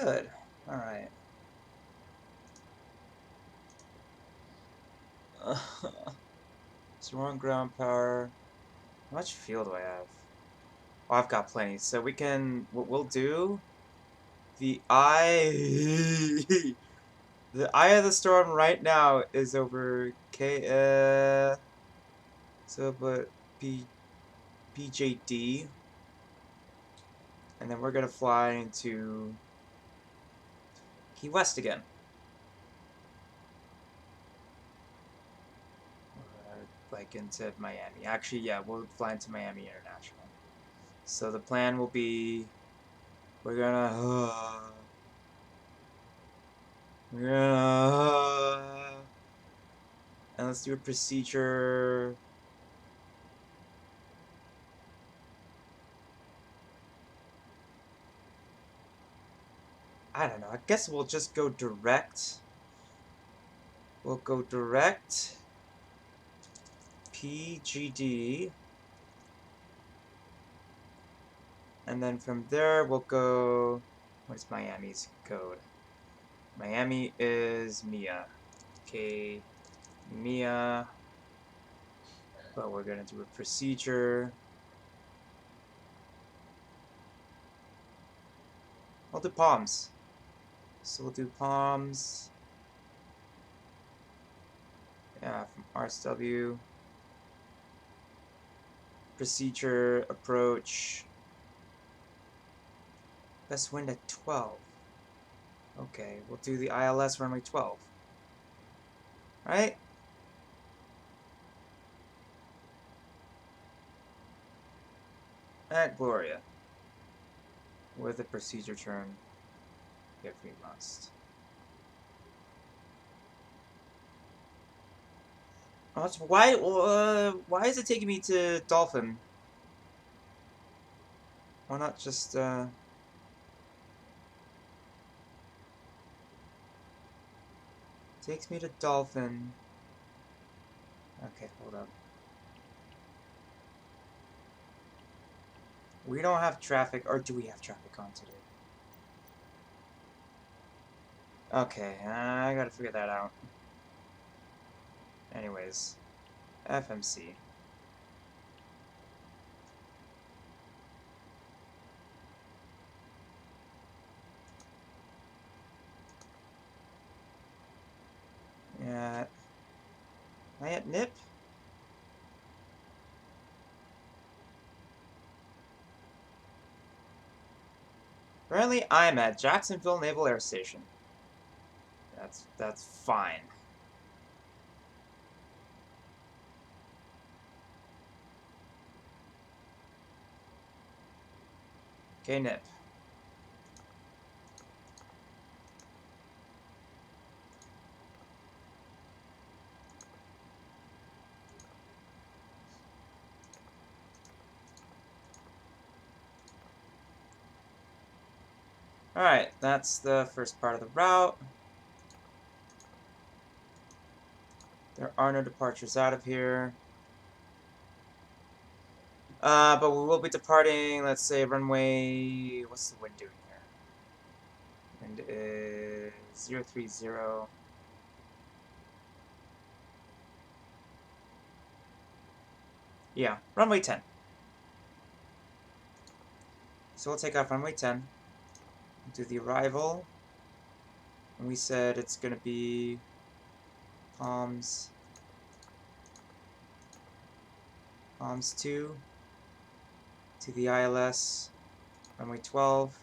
Good. Alright. So we're on ground power. How much fuel do I have? Oh, I've got plenty. So we can. What we'll do. The eye. The eye of the storm right now is over K. So, but BJD. And then we're gonna fly into Key West again. Like into Miami. Actually, yeah, we'll fly into Miami International. So the plan will be we're gonna we're gonna and let's do a procedure. I don't know. I guess we'll just go direct. We'll go direct PGD, and then from there we'll go. What is Miami's code? Miami is Mia. Okay, Mia. But we're gonna do a procedure. We'll do palms. So we'll do palms. Yeah, from RSW. Procedure, approach. Best wind at 12. Okay, we'll do the ILS runway 12. Right? At Gloria. With a procedure turn, if we must. Why is it taking me to Dolphin? Why not just, takes me to Dolphin. Okay, hold up. We don't have traffic, or do we have traffic on today? Okay, I gotta figure that out. Anyways, FMC. Yeah. Am I at NIP? Currently, I'm at Jacksonville Naval Air Station. That's fine. Okay, NIP. Alright, that's the first part of the route. There are no departures out of here. But we will be departing, let's say, runway... What's the wind doing here? Wind is 030. Yeah, runway 10. So we'll take off runway 10. Do the arrival. And we said it's going to be Palms 2 to the ILS, runway 12.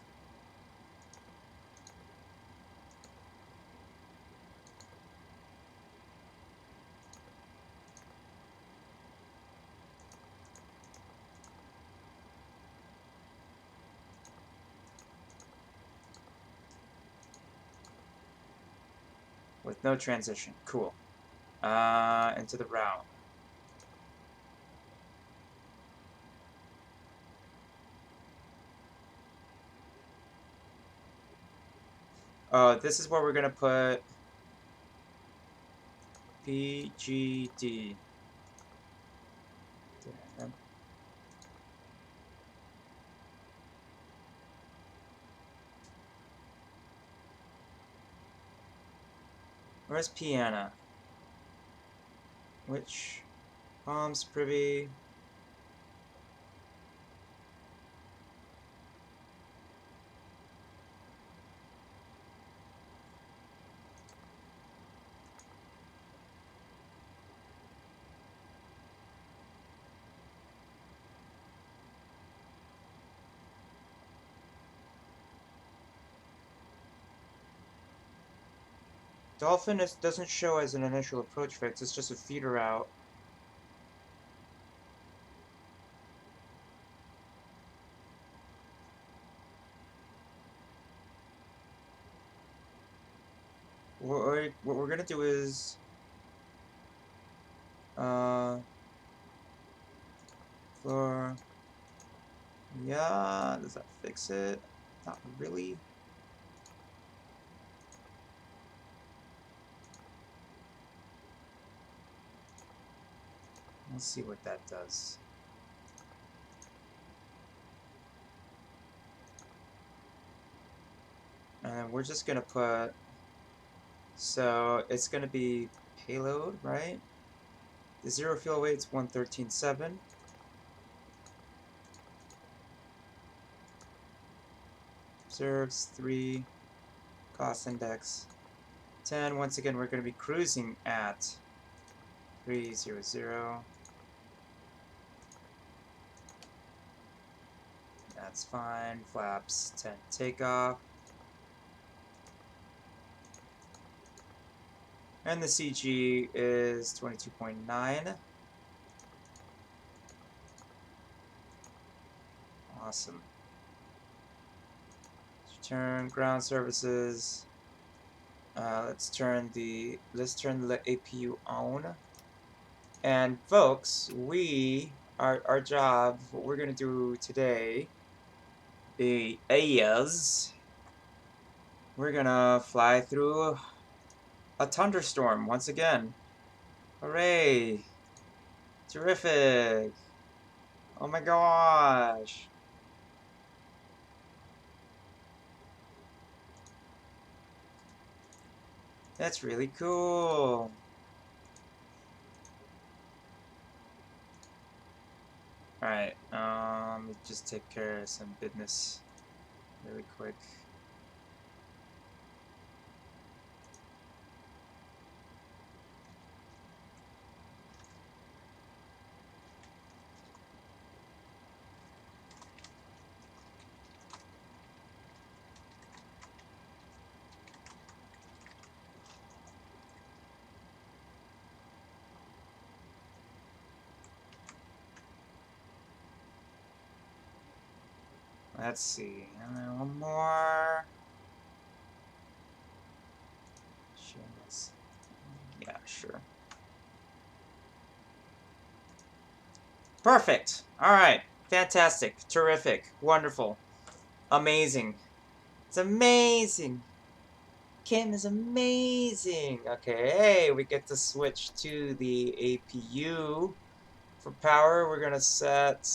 With no transition. Cool. Into the route. This is where we're gonna put PGD. Where's Piana? Which? Palms, Privy. Dolphin doesn't show as an initial approach fix, it's just a feeder route. What we're gonna do is for yeah, does that fix it? Not really. Let's see what that does. And we're just gonna put, so it's gonna be payload, right? The zero fuel weight's 113.7. Observes 3, cost index 10. Once again, we're gonna be cruising at 300. That's fine. Flaps 10 takeoff. And the CG is 22.9. Awesome. Let's turn ground services. Let's turn the APU on. And folks, our job, what we're gonna do today is we're gonna fly through a thunderstorm once again. Hooray! Terrific! Oh my gosh! That's really cool! Alright, let's just take care of some business really quick. Let's see, and then one more. Yeah, sure. Perfect. All right. Fantastic. Terrific. Wonderful. Amazing. It's amazing. Kim is amazing. Okay, hey, we get to switch to the APU. For power, we're going to set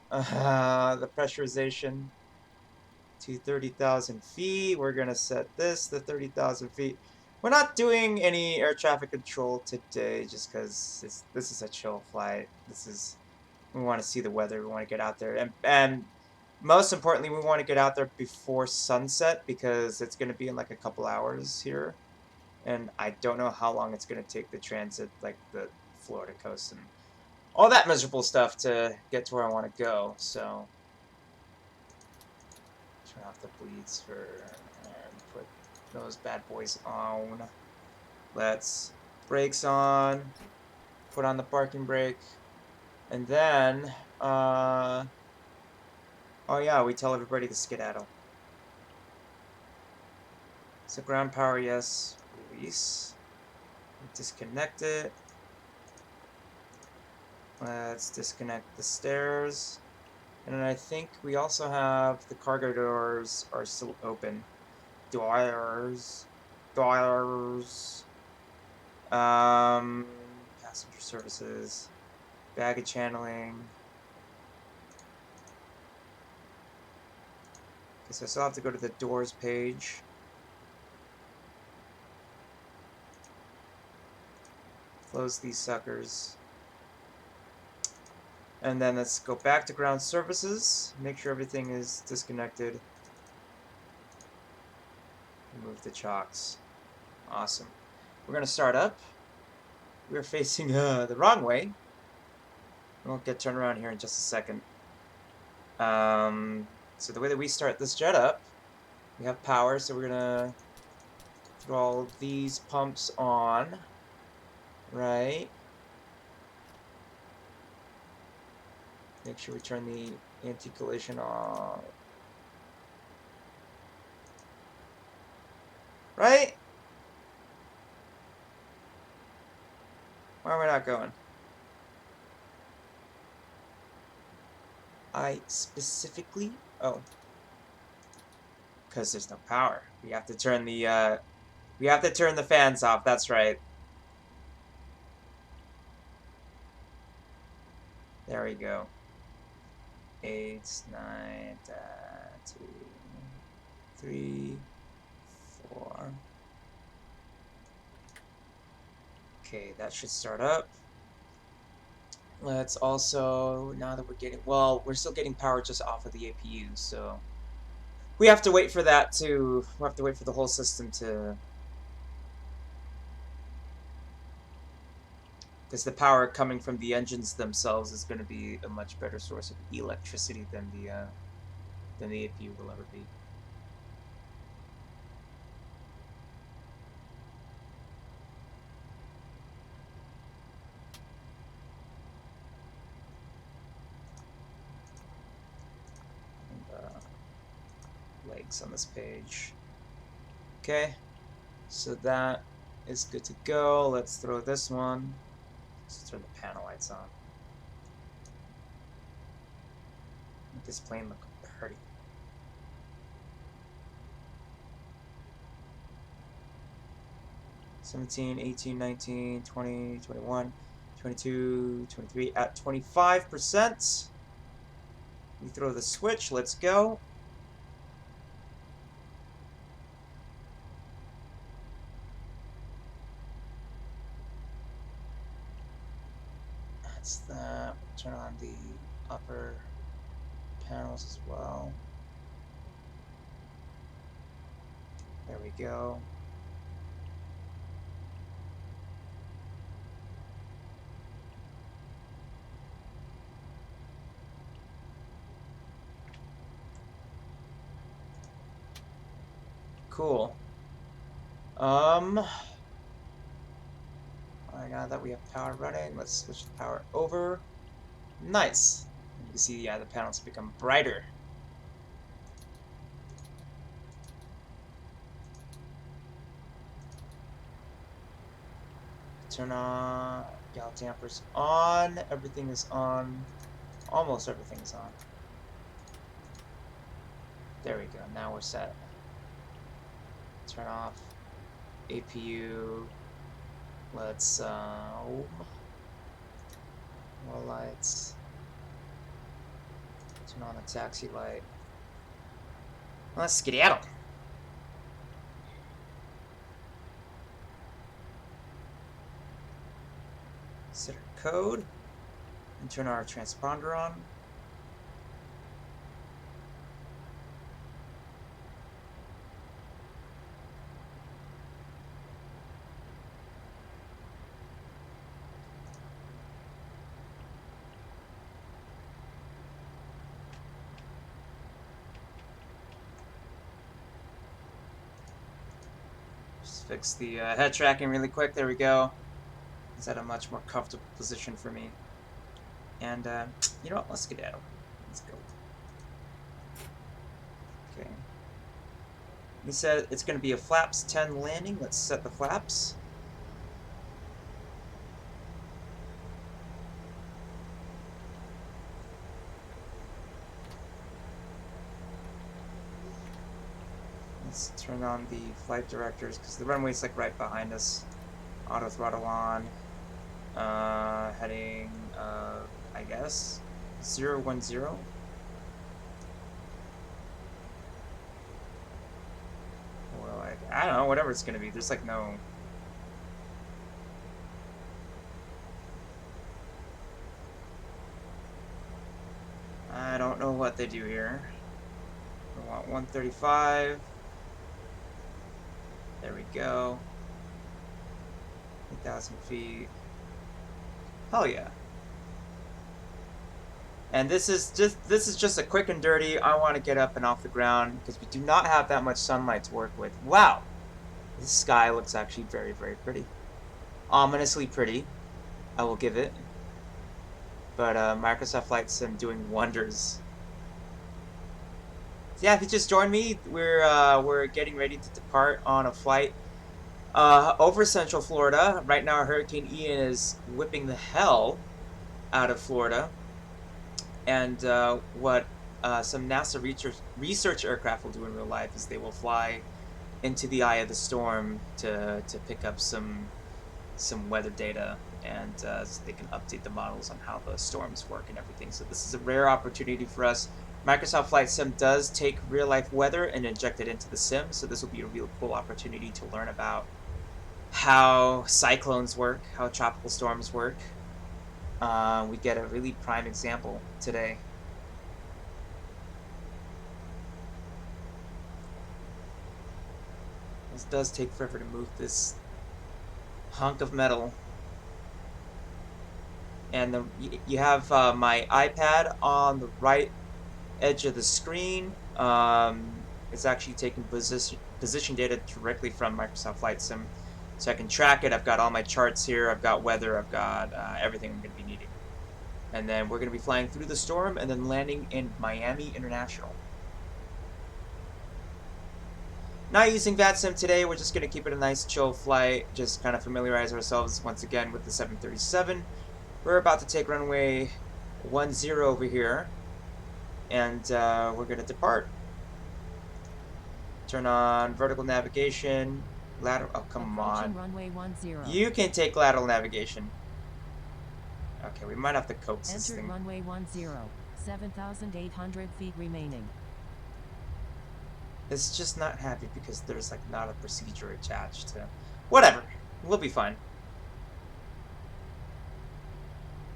the pressurization to 30,000 feet. We're going to set this to 30,000 feet. We're not doing any air traffic control today just because this is a chill flight. We want to see the weather. We want to get out there. And most importantly, we want to get out there before sunset because it's going to be in like a couple hours here. And I don't know how long it's going to take the transit, like the Florida coast and all that miserable stuff to get to where I want to go. So turn off the bleeds and put those bad boys on. Let's brakes on, put on the parking brake, and then oh yeah, we tell everybody to skedaddle. So ground power, yes, release. Disconnect it. Let's disconnect the stairs. And then I think we also have the cargo doors are still open. Doors. Doors. Passenger services. Baggage handling. Guess I still have to go to the doors page. Close these suckers. And then let's go back to ground services. Make sure everything is disconnected. Remove the chocks. Awesome. We're going to start up. We're facing the wrong way. We'll get turned around here in just a second. So the way that we start this jet up, we have power, so we're going to throw all these pumps on. Right? Make sure we turn the anti-collision on. Right? Why are we not going? I specifically... Oh. Because there's no power. We have to turn the, we have to turn the fans off, that's right. There we go. 8, 9, 2, 3, 4. Okay, that should start up. Let's also, now that we're getting, well, we're still getting power just off of the APU, so we have to wait for that to, we have to wait for the whole system to, because the power coming from the engines themselves is going to be a much better source of electricity than the APU will ever be. Legs on this page. Okay, so that is good to go. Let's throw this one. Let's turn the panel lights on. Make this plane look pretty. $17, $18, $19, $20, $21, $22, $23 at 25%. We throw the switch. Let's go. That's that. Turn on the upper panels as well. There we go. Cool. Alright, now that we have power running, let's switch the power over. Nice. You can see, yeah, the panels become brighter. Turn on yaw dampers on. Everything is on. Almost everything is on. There we go. Now we're set. Turn off APU. Let's more lights. Turn on the taxi light. Let's skedaddle. Set our code and turn our transponder on. Just fix the head tracking really quick. There we go. It's at a much more comfortable position for me. And you know what? Let's skedaddle. Let's go. Okay. He said it's going to be a flaps 10 landing. Let's set the flaps. Let's turn on the flight directors because the runway's like right behind us. Auto throttle on. Heading, I guess, 010. Or like, I don't know, whatever it's gonna be. There's like no... what they do here. We want 135. There we go. 8,000 feet. Hell yeah. And this is just a quick and dirty. I want to get up and off the ground because we do not have that much sunlight to work with. Wow, this sky looks actually very, very pretty. Ominously pretty, I will give it. But Microsoft Flight Sim doing wonders. So yeah, if you just joined me, we're getting ready to depart on a flight over Central Florida. Right now, Hurricane Ian is whipping the hell out of Florida. And what some NASA research aircraft will do in real life is they will fly into the eye of the storm to pick up some weather data, and so they can update the models on how the storms work and everything. So this is a rare opportunity for us. Microsoft Flight Sim does take real-life weather and inject it into the sim, so this will be a real cool opportunity to learn about how cyclones work, how tropical storms work. We get a really prime example today. This does take forever to move this hunk of metal. And you have my iPad on the right edge of the screen. It's actually taking position data directly from Microsoft Flight Sim, so I can track it. I've got all my charts here. I've got weather. I've got everything I'm going to be needing. And then we're going to be flying through the storm and then landing in Miami International. Not using VATSIM today. We're just going to keep it a nice chill flight. Just kind of familiarize ourselves once again with the 737. We're about to take runway 10 over here. And we're going to depart. Turn on vertical navigation. Lateral. Oh, come on. Runway 10. You can take lateral navigation. Okay, we might have to coax this Enter thing. runway 10. 7,800 feet remaining. It's just not happy because there's like not a procedure attached to. Whatever. We'll be fine.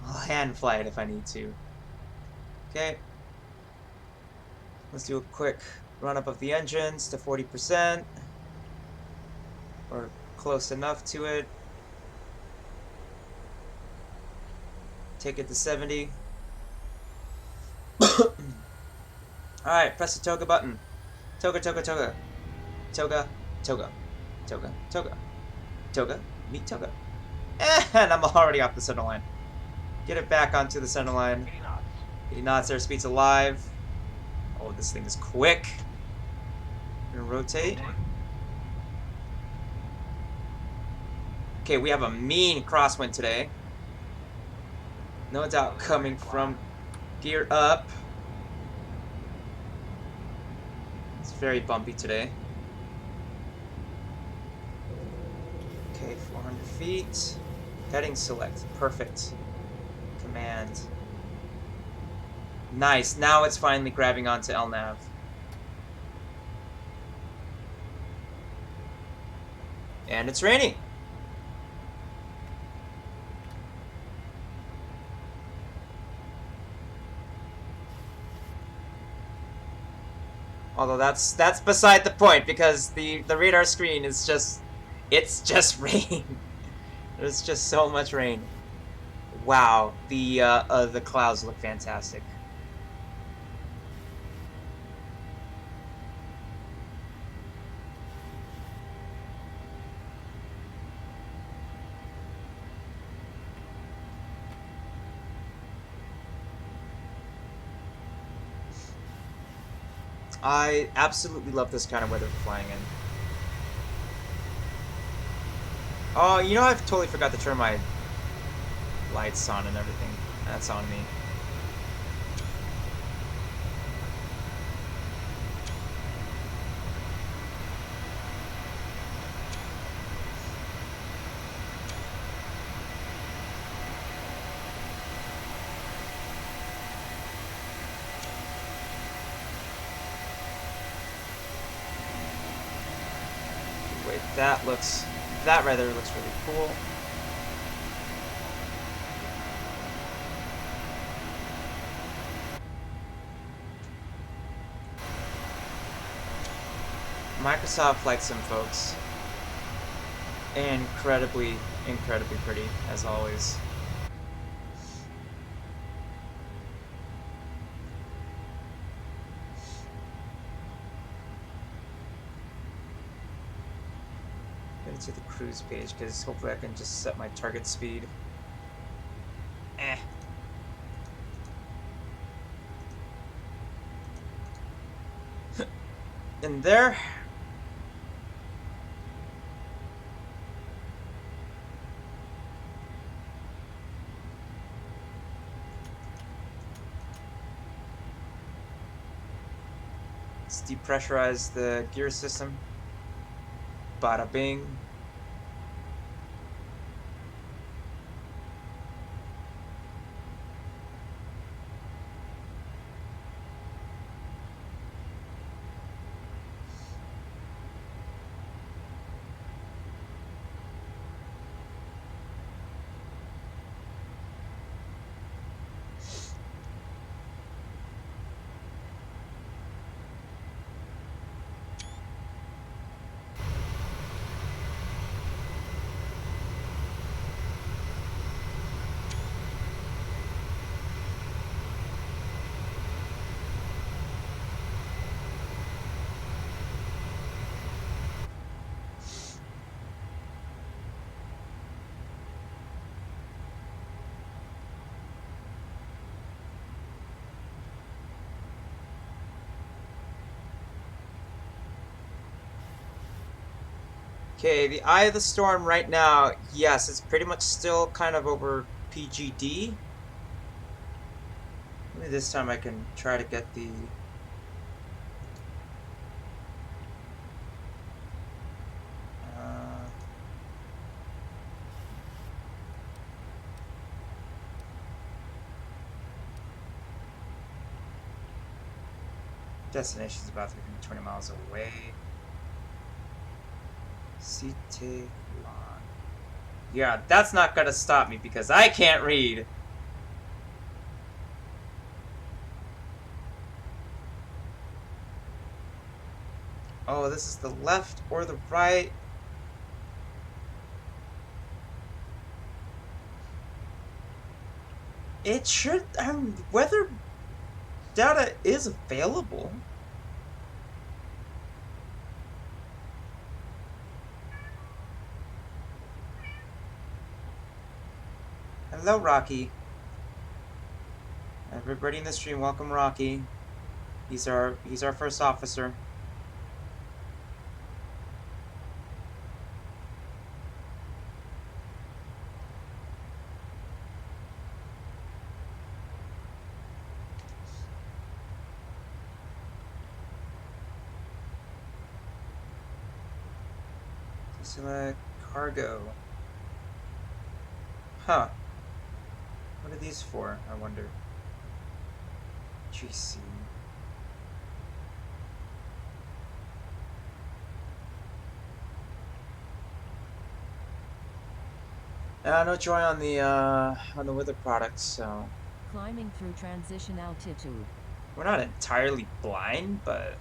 I'll hand fly it if I need to. Okay. Let's do a quick run up of the engines to 40%. Or close enough to it. Take it to 70. Alright, press the toga button. Toga, toga, toga. Toga, toga. Toga, toga. Toga, meet toga. And I'm already off the center line. Get it back onto the center line. 80 knots, airspeed's alive. Oh, this thing is quick. Gonna rotate. Okay, we have a mean crosswind today. No doubt coming from gear up. It's very bumpy today. Okay, 400 feet. Heading select. Perfect. Command. Nice. Now it's finally grabbing onto LNAV. And it's raining. Although that's beside the point because the radar screen is just it's rain. There's just so much rain. Wow, the clouds look fantastic. I absolutely love this kind of weather for flying in. Oh, you know, I've totally forgot to turn my lights on and everything. That's on me. Wait, that rather looks really cool. Microsoft likes them, folks. Incredibly, incredibly pretty, as always. Get to the cruise page, because hopefully I can just set my target speed. Eh. In there. Let's depressurize the gear system. Bada bing. Okay, the Eye of the Storm right now, yes, it's pretty much still kind of over PGD. Maybe this time I can try to get the... Destination's about 320 miles away. Cite Lan. Yeah, that's not gonna stop me because I can't read. Oh, this is the left or the right? It should... weather data is available. Hello, Rocky. Everybody in the stream, welcome Rocky. He's our first officer. Select cargo. Huh. What are these for, I wonder? GC. No joy on the weather products, so Climbing through transition altitude. we're not entirely blind, but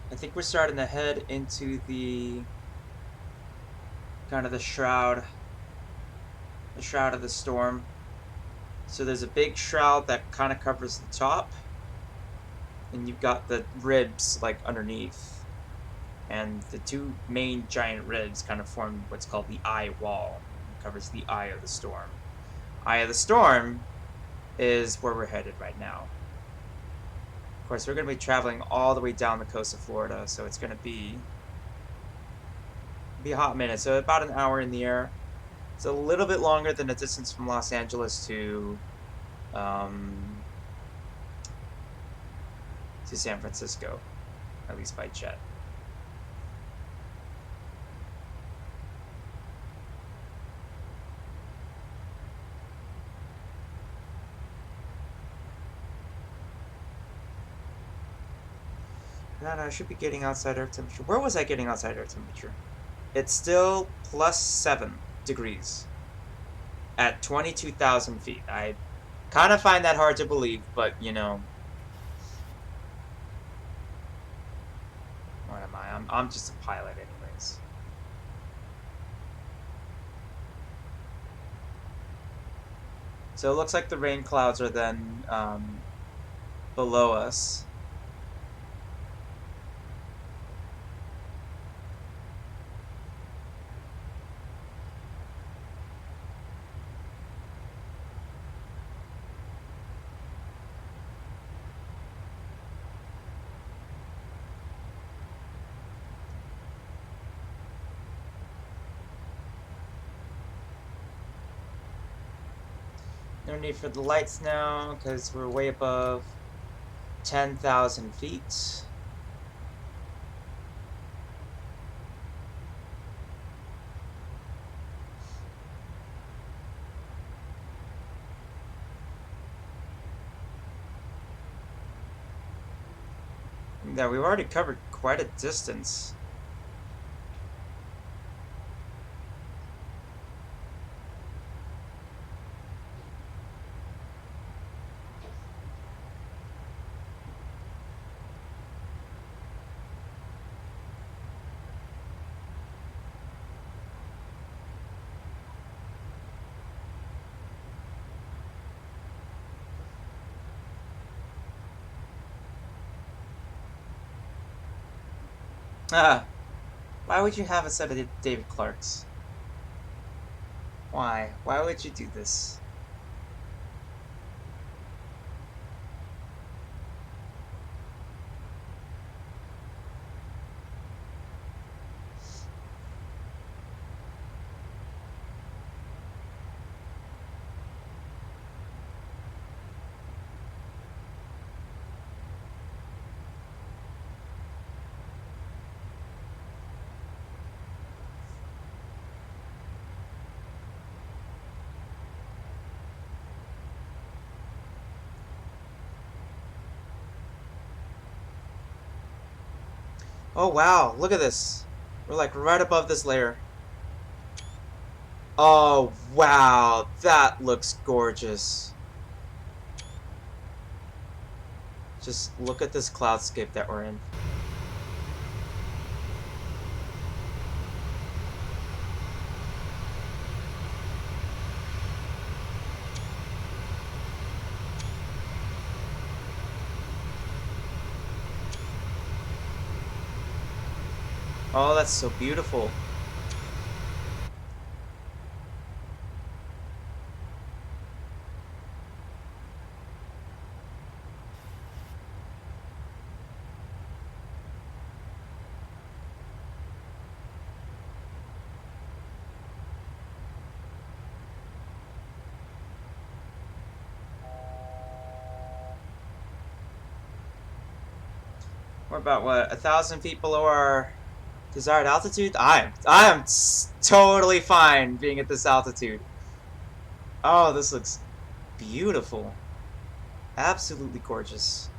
I think we're starting to head into the kind of the shroud of the storm. So there's a big shroud that kind of covers the top, and you've got the ribs like underneath, and the two main giant ribs kind of form what's called the eye wall. It covers the eye of the storm. Eye of the storm is where we're headed right now. Of course, we're going to be traveling all the way down the coast of Florida, so it's going to be be a hot minute. So about an hour in the air. It's a little bit longer than the distance from Los Angeles um, to San Francisco, at least by jet. God, I should be getting outside air temperature. Where was I getting outside air temperature? It's still +7 degrees at 22,000 feet. I kind of find that hard to believe, but you know, what am I? I'm just a pilot, anyways. So it looks like the rain clouds are then below us. No need for the lights now, because we're way above 10,000 feet. Yeah, we've already covered quite a distance. Ah, why would you have a set of David Clarks? Why? Why would you do this? Oh wow, look at this. We're like right above this layer. Oh wow, that looks gorgeous. Just look at this cloudscape that we're in. Oh, that's so beautiful. We're about what, 1,000 feet below our desired altitude? I am totally fine being at this altitude. Oh, this looks beautiful. Absolutely gorgeous.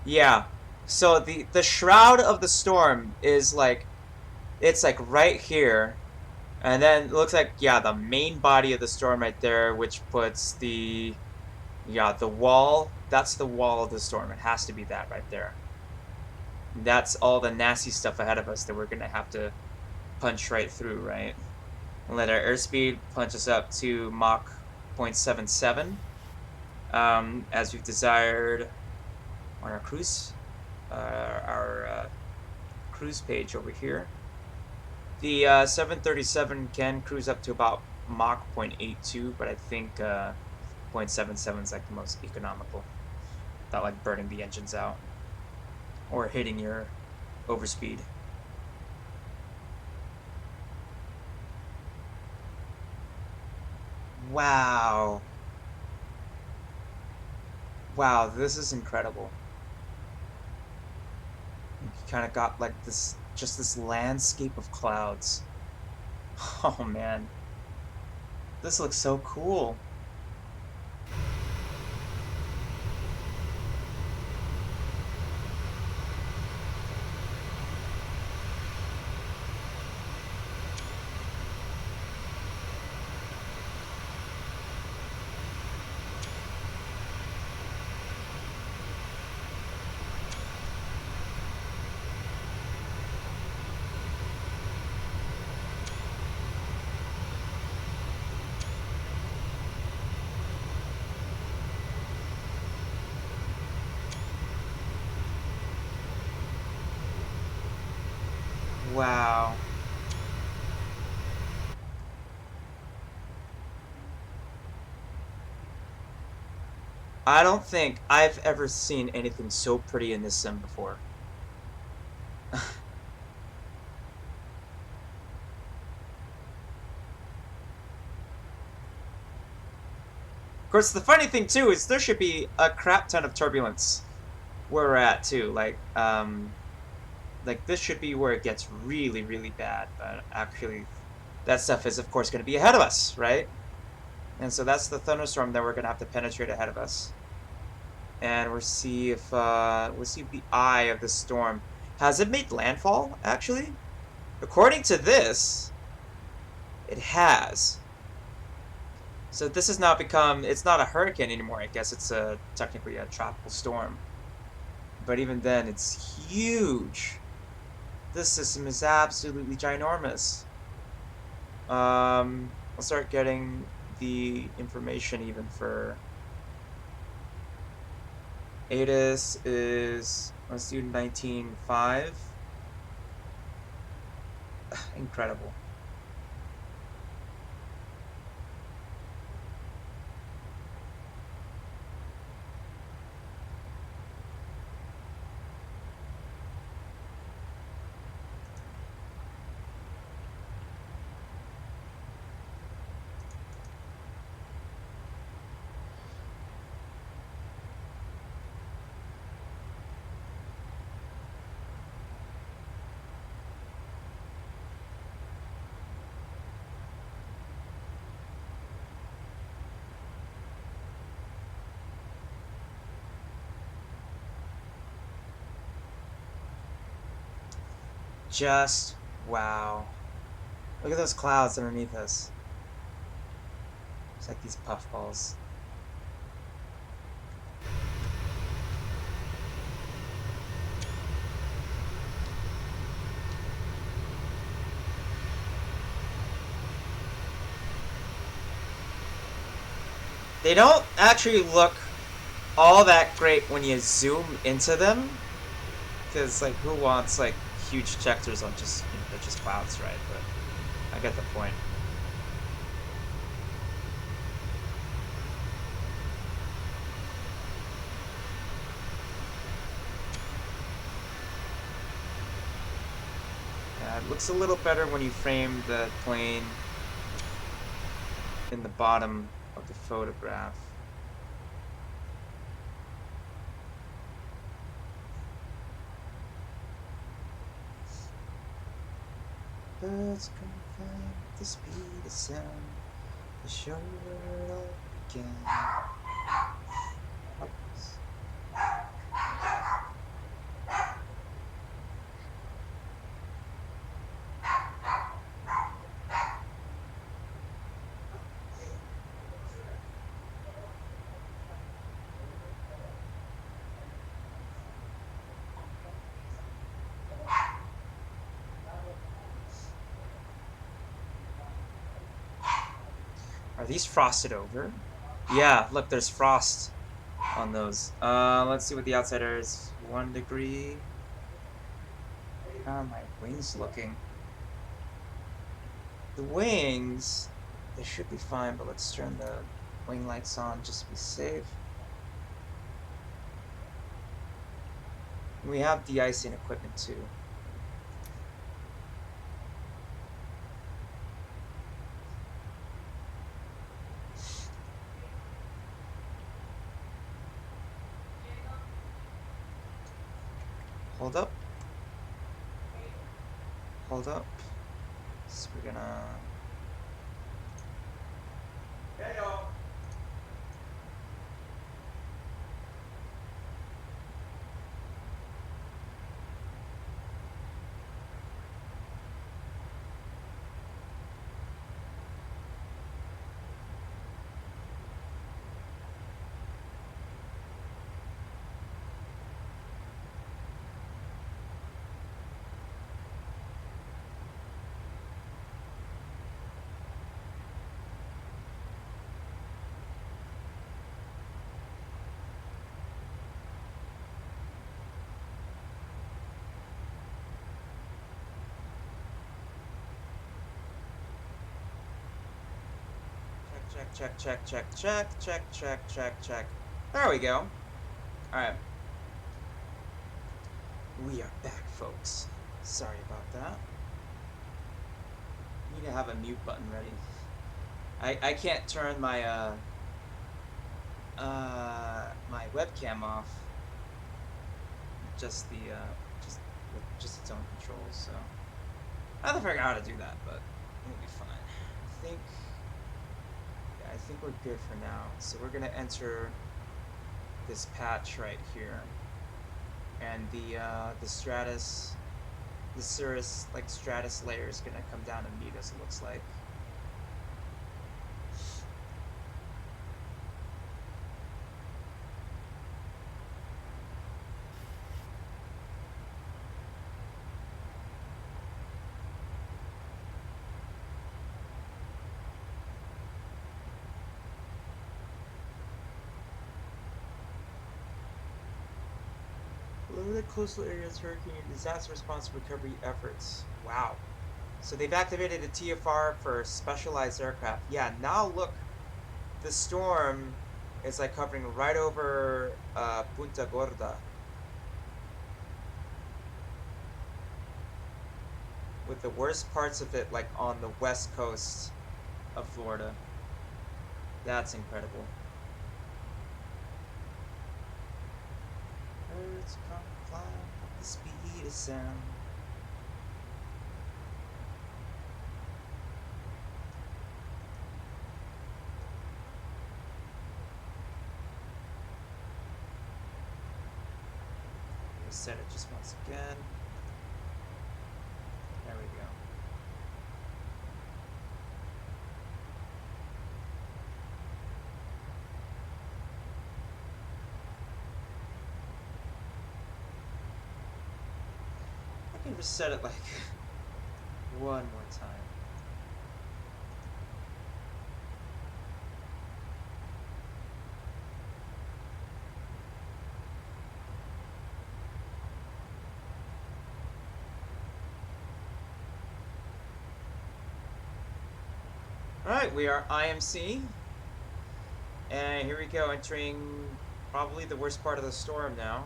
Yeah. So the shroud of the storm is like, it's like right here. And then it looks like, yeah, the main body of the storm right there, which puts the, yeah, the wall. That's the wall of the storm. It has to be that right there. That's all the nasty stuff ahead of us that we're gonna have to punch right through, right? And let our airspeed punch us up to Mach 0.77, as we've desired on our cruise page over here. The 737 can cruise up to about Mach 0.82, but I think 0.77 is like the most economical, without like burning the engines out or hitting your overspeed. Wow. Wow, this is incredible. You kind of got like this, just this landscape of clouds. Oh man, this looks so cool. Wow. I don't think I've ever seen anything so pretty in this sim before. Of course, the funny thing too is there should be a crap ton of turbulence where we're at too. Like this should be where it gets really, really bad. But actually, that stuff is of course going to be ahead of us, right? And so that's the thunderstorm that we're going to have to penetrate ahead of us. And we'll see if the eye of the storm has it made landfall. Actually, according to this, it has. So this has now become, it's not a hurricane anymore. I guess it's technically a tropical storm. But even then, it's huge. This system is absolutely ginormous. I'll start getting the information even for ATIS is, let's do 19.5. Incredible. Just wow. Look at those clouds underneath us. It's like these puffballs. They don't actually look all that great when you zoom into them, because like who wants like huge ejectors on just, they're just clouds, right? But I get the point. Yeah, it looks a little better when you frame the plane in the bottom of the photograph. Birds confine the speed of sound, the show where it all began. Are these frosted over? Yeah, look, there's frost on those. Let's see what the outsider is. 1 degree. How are my wings looking? The wings, they should be fine, but let's turn the wing lights on just to be safe. We have de-icing equipment too. Hold up. Hold up. So we're gonna... Check. There we go. Alright. We are back, folks. Sorry about that. Need to have a mute button ready. I can't turn my my webcam off. Just the just its own controls, so I have to figure out how to do that, but it'll be fine. I think we're good for now. So we're gonna enter this patch right here, and the Stratus, the Cirrus like Stratus layer is gonna come down and meet us. It looks like. Limited coastal areas, hurricane and disaster response recovery efforts. Wow. So they've activated a TFR for specialized aircraft. Yeah, now look, the storm is like covering right over Punta Gorda. With the worst parts of it like on the west coast of Florida. That's incredible. Birds come flying at the speed of sound. Reset it just once again. There we go. I can reset it like one more time. Alright, we are IMC. And here we go, entering probably the worst part of the storm now.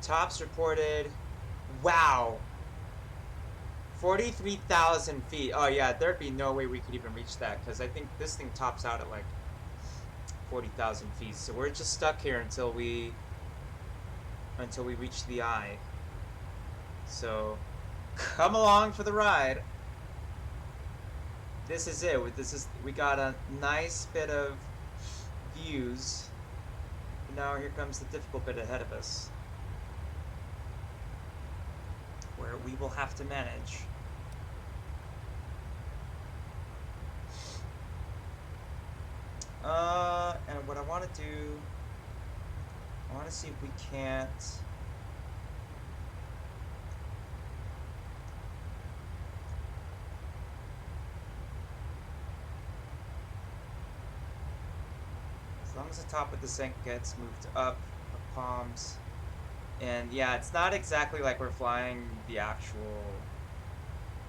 Tops reported, wow, 43,000 feet. Oh yeah, there'd be no way we could even reach that, because I think this thing tops out at like 40,000 feet. So we're just stuck here until we reach the eye. So come along for the ride. This is it. We got a nice bit of views. Now here comes the difficult bit ahead of us, where we will have to manage. And what I want to do, I want to see if we can't. As long as the top of the sink gets moved up the palms. And yeah, it's not exactly like we're flying the actual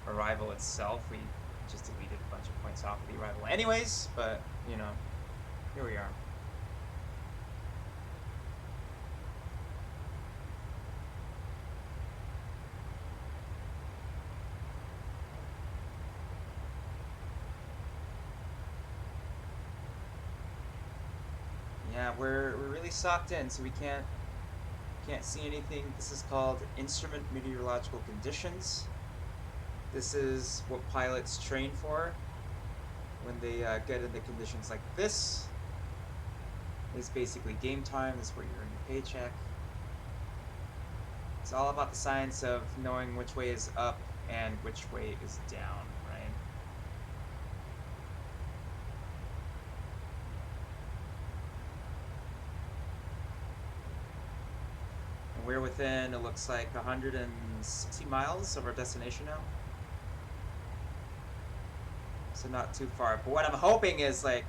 arrival itself. We just deleted a bunch of points off of the arrival anyways, but you know, here we are. Yeah, we're really socked in, so we can't see anything. This is called instrument meteorological conditions. This is what pilots train for when they get into conditions like this. It's basically game time. This is where you earn your paycheck. It's all about the science of knowing which way is up and which way is down, right? And we're within, it looks like 160 miles of our destination now. So not too far. But what I'm hoping is like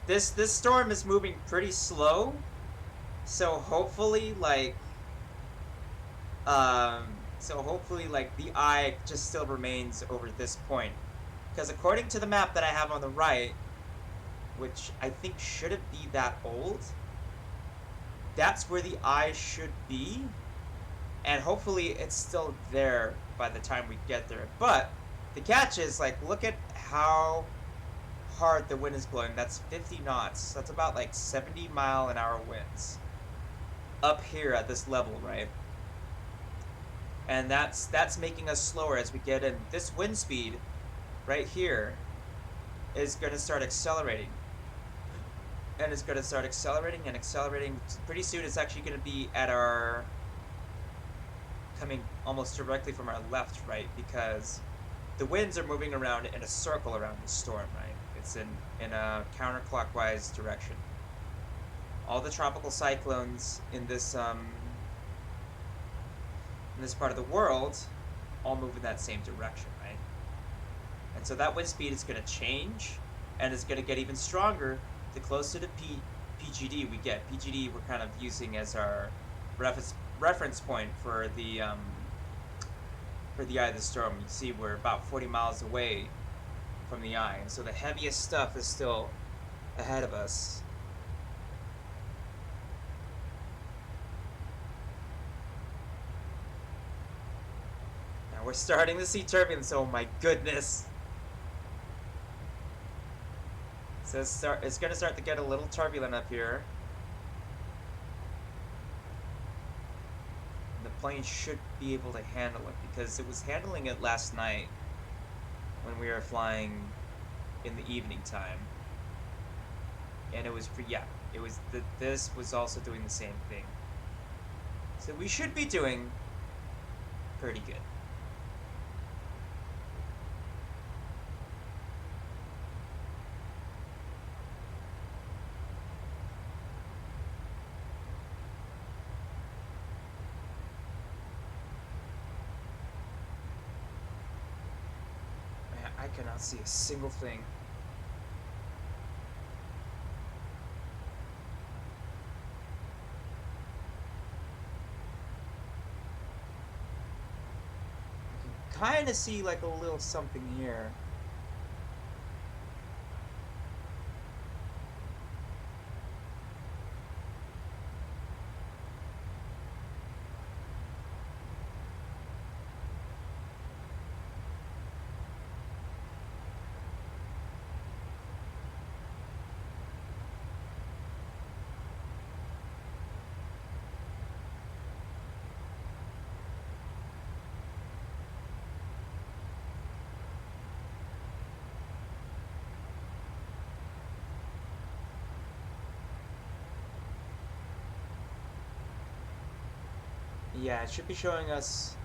this storm is moving pretty slow. So hopefully like the eye just still remains over this point. Because according to the map that I have on the right, which I think shouldn't be that old, that's where the eye should be. And hopefully it's still there by the time we get there. But the catch is like, look at how hard the wind is blowing. That's 50 knots. That's about like 70-mile-an-hour winds up here at this level, right? And that's making us slower as we get in. This wind speed right here is going to start accelerating. And it's going to start accelerating and accelerating. Pretty soon it's actually going to be at our coming almost directly from our left, right? Because the winds are moving around in a circle around the storm, right? It's in a counterclockwise direction. All the tropical cyclones in this part of the world all move in that same direction, right? And so that wind speed is going to change, and it's going to get even stronger the closer to PGD we get. PGD we're kind of using as our reference point for the eye of the storm. You see we're about 40 miles away from the eye, and so the heaviest stuff is still ahead of us. Now we're starting to see turbulence. Oh my goodness. So it's going to start to get a little turbulent up here. And the plane should be able to handle it because it was handling it last night when we were flying in the evening time. And it was this was also doing the same thing. So we should be doing pretty good. Man, I cannot see a single thing. Kind of see like a little something here. Yeah, it should be showing us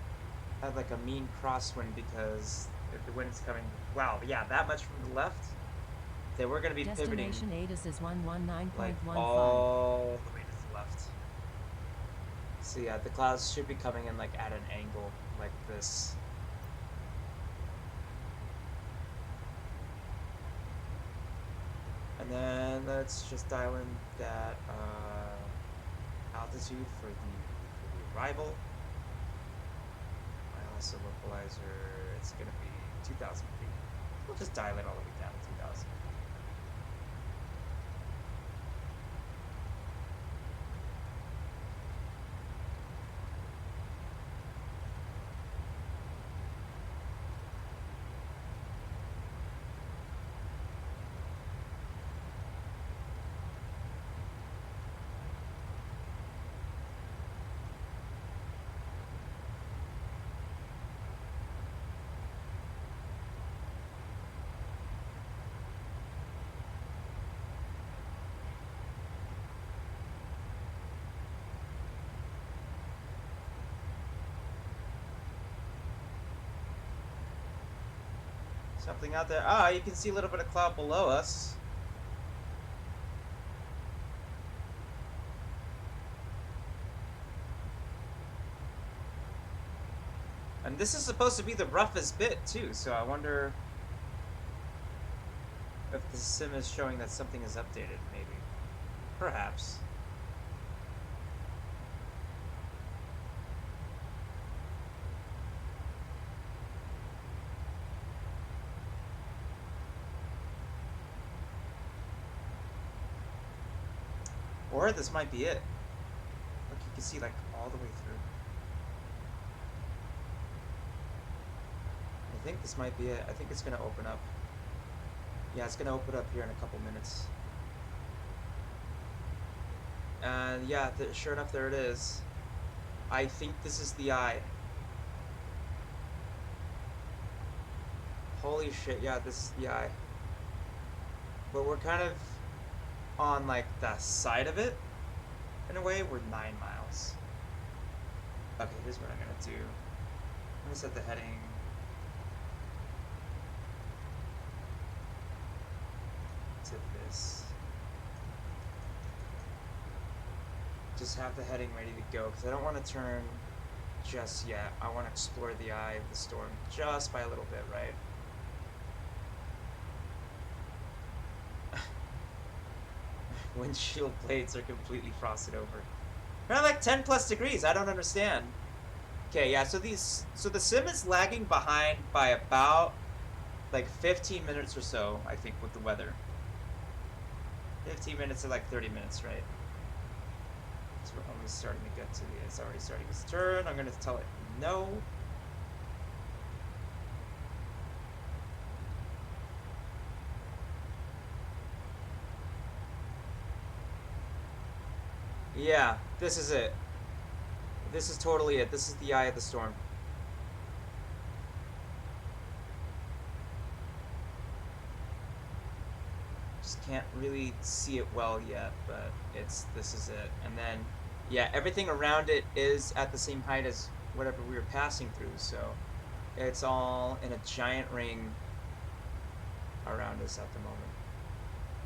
at like a mean crosswind because the wind's coming. Wow, yeah, that much from the left. Then we're gonna be pivoting Destination ATIS is 119.15. like all the way to the left. So yeah, the clouds should be coming in like at an angle like this. And then let's just dial in that altitude for the arrival. ILS localizer, it's gonna be 2,000 feet. We'll just dial it all the way down to 2,000. Something out there. Ah, you can see a little bit of cloud below us. And this is supposed to be the roughest bit, too, so I wonder if the sim is showing that something is updated, maybe. Perhaps. Or this might be it. Look, you can see, like, all the way through. I think this might be it. I think it's gonna open up. Yeah, it's gonna open up here in a couple minutes. And yeah, sure enough, there it is. I think this is the eye. Holy shit, yeah, this is the eye. But we're kind of on, like, the side of it. In a way, we're 9 miles. Okay, here's what I'm gonna do. I'm gonna set the heading. To this. Just have the heading ready to go, because I don't want to turn just yet. I want to explore the eye of the storm just by a little bit, right? Windshield blades are completely frosted over. They're like 10 plus degrees. I don't understand. Okay, yeah, so the sim is lagging behind by about like 15 minutes or so, I think, with the weather. 15 minutes to like 30 minutes, right? So we're only starting to get to the, it's already starting its turn. I'm gonna tell it no. Yeah, this is it. This is totally it. This is the eye of the storm. Just can't really see it well yet, but this is it. And then, yeah, everything around it is at the same height as whatever we were passing through, so it's all in a giant ring around us at the moment.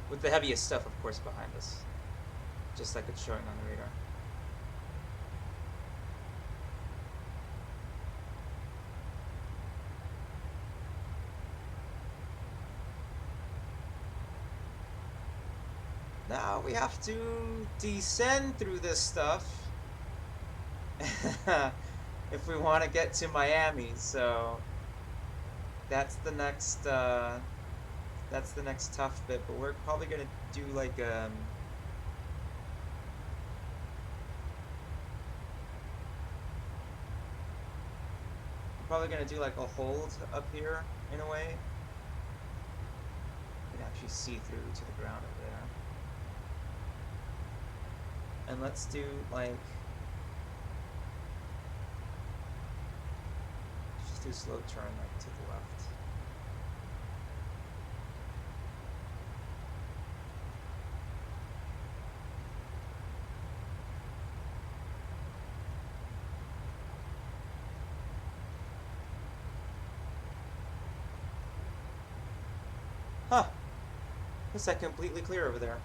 With the heaviest stuff, of course, behind us. Just like it's showing on the radar. Now we have to descend through this stuff if we want to get to Miami, so that's the next tough bit, but we're probably gonna do like we're probably gonna do like a hold up here in a way. You can actually see through to the ground over there. And let's do like, just do a slow turn like to the left. Huh. Is that completely clear over there?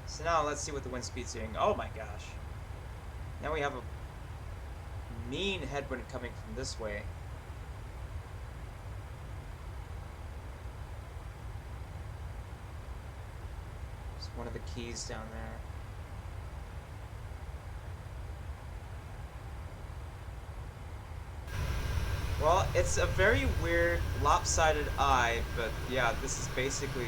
So now let's see what the wind speed's doing. Oh my gosh. Now we have a mean headwind coming from this way. It's one of the keys down there. Well, it's a very weird lopsided eye, but yeah, this is basically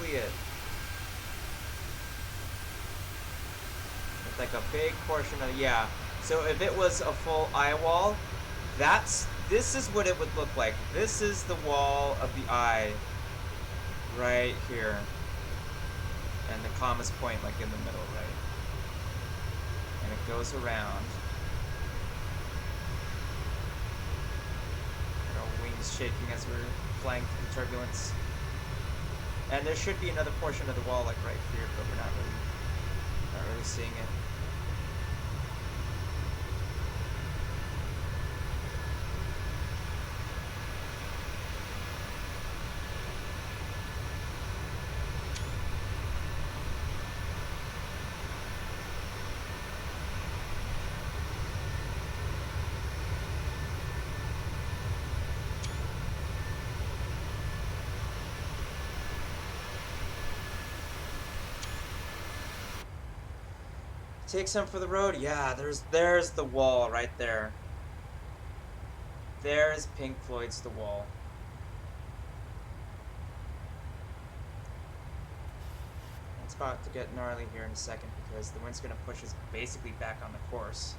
it. It's like a big portion of, yeah. So if it was a full eye wall, this is what it would look like. This is the wall of the eye right here. And the comma's point like in the middle, right? And it goes around. And our wings just shaking as we're flying through turbulence. And there should be another portion of the wall like right here, but we're not really seeing it. Take some for the road. Yeah, there's the wall right there. There's Pink Floyd's The Wall. It's about to get gnarly here in a second because the wind's gonna push us basically back on the course.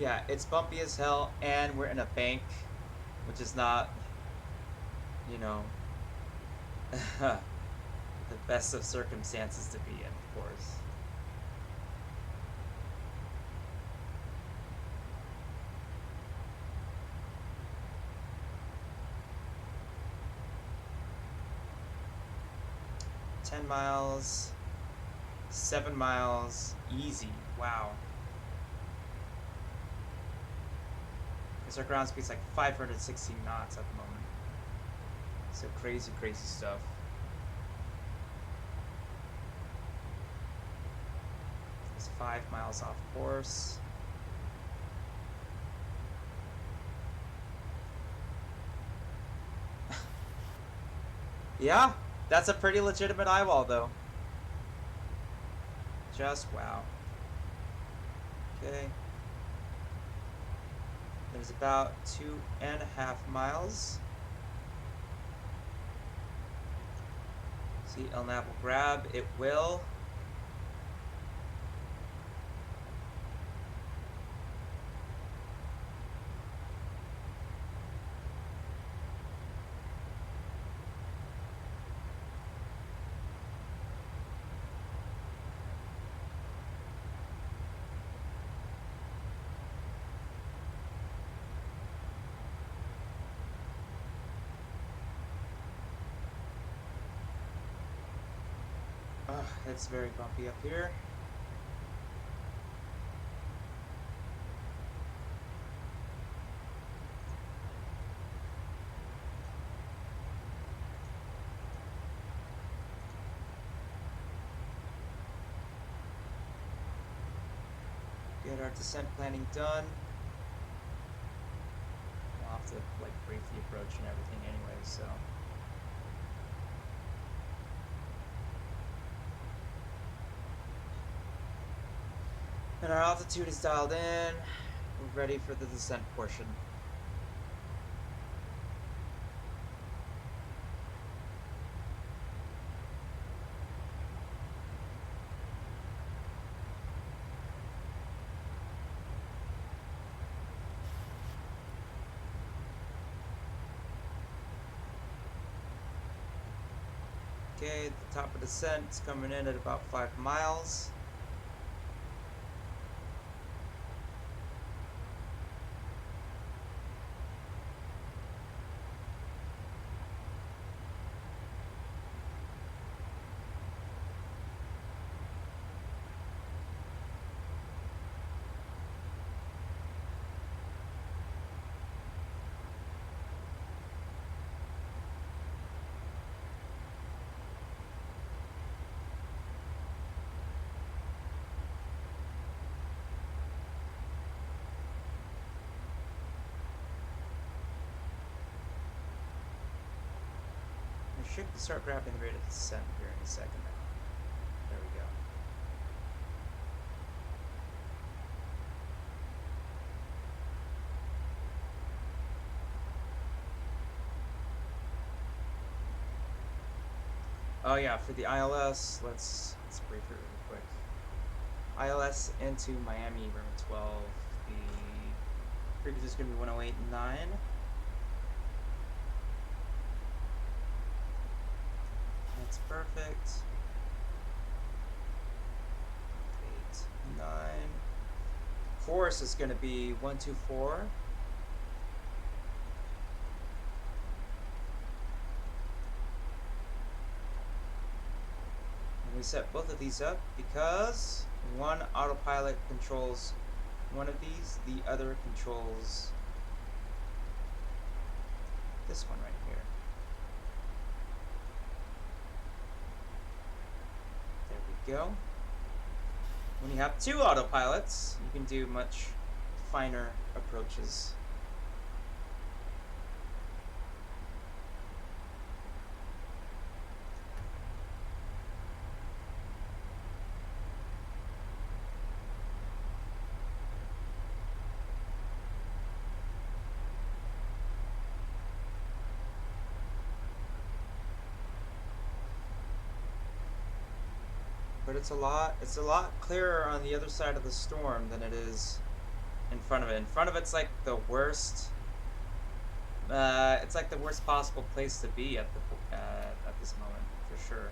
Yeah, it's bumpy as hell, and we're in a bank, which is not, you know, the best of circumstances to be in, of course. Ten miles, 7 miles, easy. Wow. Because our ground speed's like 516 knots at the moment. So crazy, crazy stuff. It's 5 miles off course. Yeah, that's a pretty legitimate eye wall, though. Just wow. Okay. There's about 2.5 miles. See, LNAV will grab. It will. It's very bumpy up here. Get our descent planning done. We'll have to like brief the approach and everything anyway, so. And our altitude is dialed in. We're ready for the descent portion. Okay, the top of descent is coming in at about 5 miles. should start grabbing the rate of descent here in a second now. There we go. Oh yeah, for the ILS, let's brief it really quick. ILS into Miami, room 12. The frequency is going to be 108.9. That's perfect. 8, 9. Force is going to be 124. And we set both of these up because one autopilot controls one of these, the other controls this one right here. There we go. When you have two autopilots, you can do much finer approaches. But it's a lot clearer on the other side of the storm than it is in front of it. In front of it's like the worst. It's like the worst possible place to be at this moment, for sure.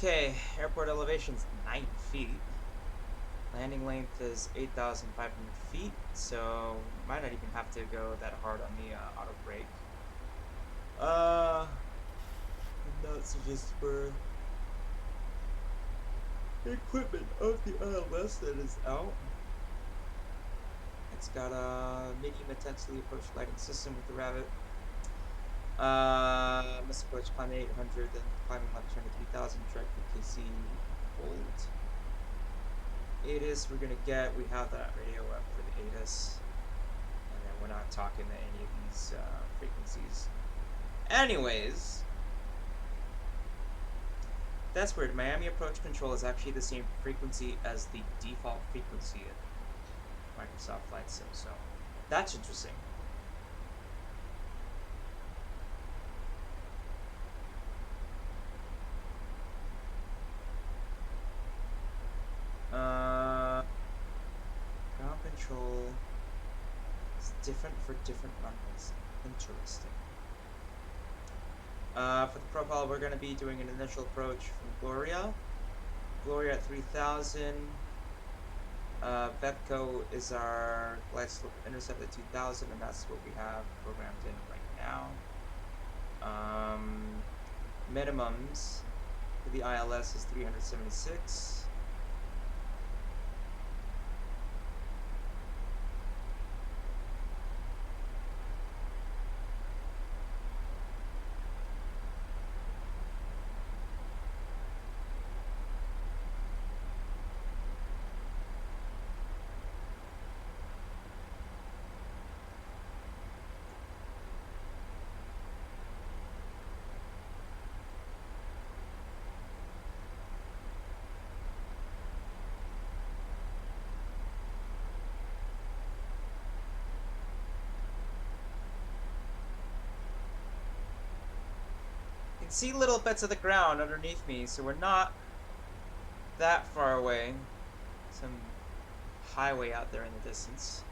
Okay, airport elevation's 9 feet. Landing length is 8,500 feet, so might not even have to go that hard on the auto brake. Not suggested for equipment of the ILS that is out. It's got a medium intensity approach lighting system with the Rabbit. Must approach climbing 800, then climbing left turn to 3000, direct PKC hold. ATIS we're gonna get, we have that radio up for the ATIS. And then we're not talking to any of these frequencies. Anyways, that's weird. Miami approach control is actually the same frequency as the default frequency in Microsoft Flight Sim, so that's interesting. Ground control is different for different runways. Interesting. For the profile, we're going to be doing an initial approach from Gloria. Gloria at 3000. Vepco is our glide slope intercept at 2000, and that's what we have programmed in right now. Minimums for the ILS is 376. You can see little bits of the ground underneath me, so we're not that far away. Some highway out there in the distance.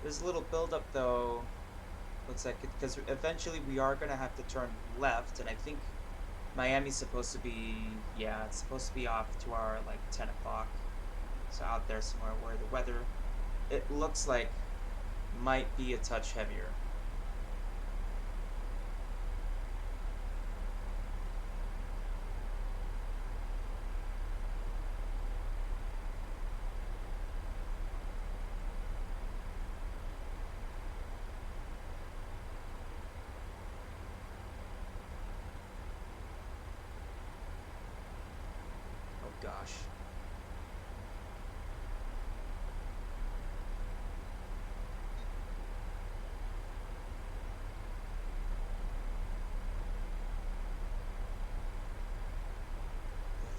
There's a little buildup though. Looks like it, because eventually we are gonna have to turn left, and I think Miami's supposed to be, yeah, it's supposed to be off to our like 10 o'clock. So out there somewhere where the weather, it looks like, might be a touch heavier.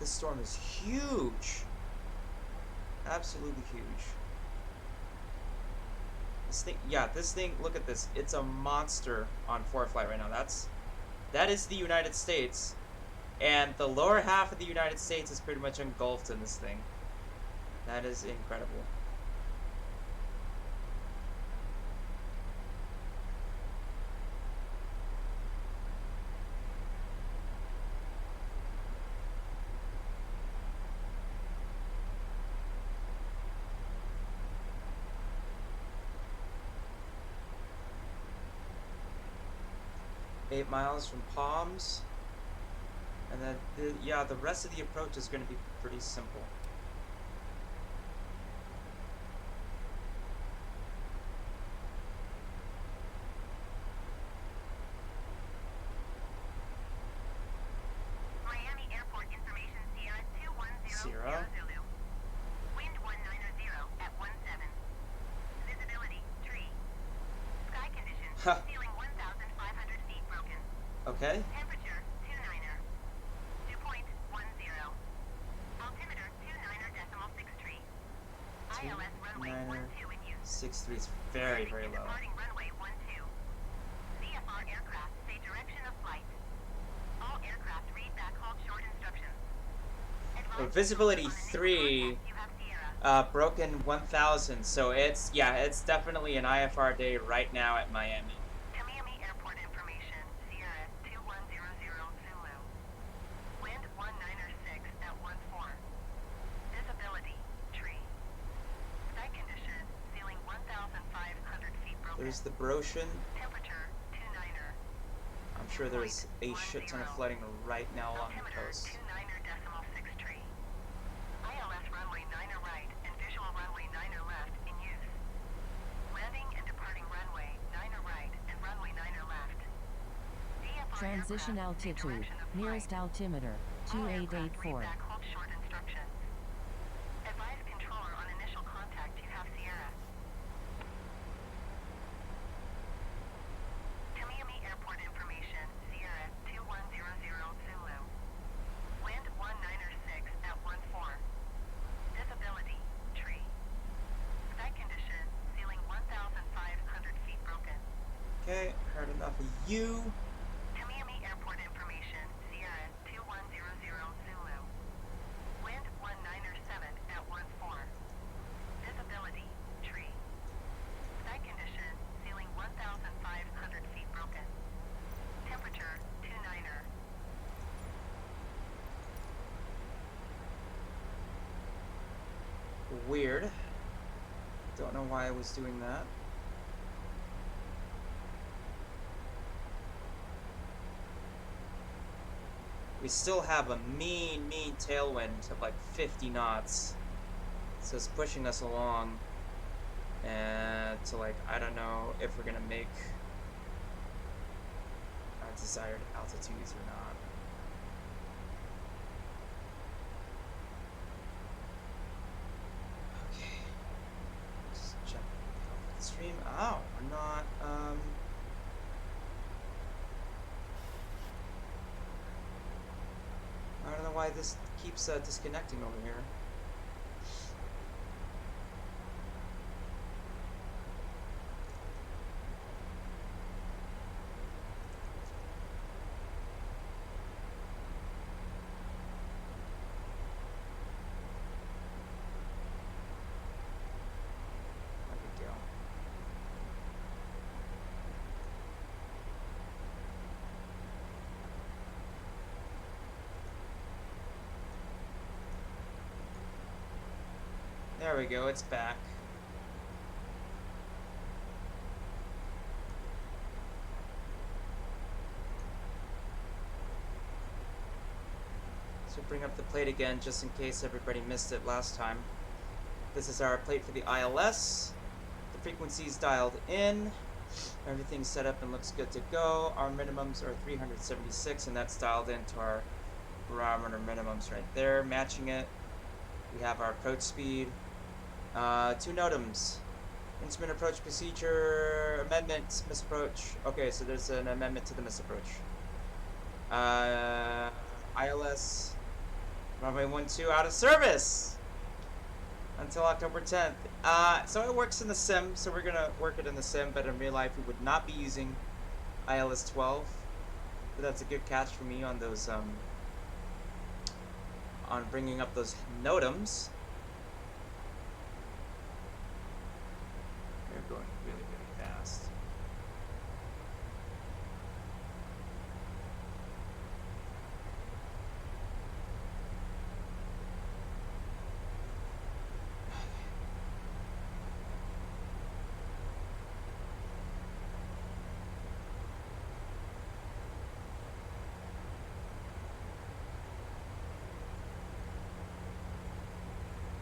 This storm is huge. Absolutely huge. This thing, yeah, this thing, look at this. It's a monster on ForeFlight right now. That is the United States. And the lower half of the United States is pretty much engulfed in this thing. That is incredible. Eight miles from Palms. And then, yeah, the rest of the approach is going to be pretty simple. Miami Airport information, Sierra 210 Sierra. Zulu. Wind 190 at 17. Visibility, tree. Sky conditions, Ha. ceiling 1,500 feet broken. Okay. Temperature, 29er. Dew point, 10. Altimeter, 29.63. ILS runway 12 in use. 6.3 is very, very low. Departing runway 12. VFR aircraft say direction of flight. All aircraft read back halt short instructions. Well, visibility 3, broken 1,000, so it's definitely an IFR day right now at Miami. Miami Airport information, Sierra 2100 Zulu. Wind 196 at 14. Visibility, tree. Sky condition, ceiling 1,500 feet broken. There's the Broshan. Temperature, 29er. I'm sure there's a shit ton of flooding right now along the Altimeter, coast. 29.63. ILS runway 9er right and visual runway 9er left in use. Landing and departing runway 9er right and runway 9er left. VFR Transition aircraft say altitude. direction of Nearest flight. altimeter. All aircraft 2884. read back halt short instructions. Advise controller on initial contact you have Sierra. Miami Airport information, Sierra 2100 Zulu. Wind 196 at 14. Visibility, tree. Sky condition, ceiling 1,500 feet broken. Okay, heard enough of you. Miami Airport information, Sierra 2100 Zulu. Wind 197 at 14. Visibility, tree. Sky condition, ceiling 1,500 feet broken. Temperature, 29er. Weird. Don't know why I was doing that. We still have a mean tailwind of like 50 knots. So it's pushing us along. And to like, I don't know if we're gonna make our desired altitudes or not. Okay. Just check the stream. Oh, we're not, I don't know why this keeps disconnecting over here. No big deal. There we go, it's back. So bring up the plate again just in case everybody missed it last time. This is our plate for the ILS. The frequency's dialed in. Everything's set up and looks good to go. Our minimums are 376 and that's dialed into our barometer minimums right there, matching it. We have our approach speed. 2 NOTAMs. Instrument approach procedure amendment, misapproach. Okay, so there's an amendment to the misapproach. ILS Runway 12 out of service until October 10th. So it works in the sim, so we're gonna work it in the sim, but in real life we would not be using ILS 12. But that's a good catch for me on those on bringing up those NOTAMs. They're going really, really fast.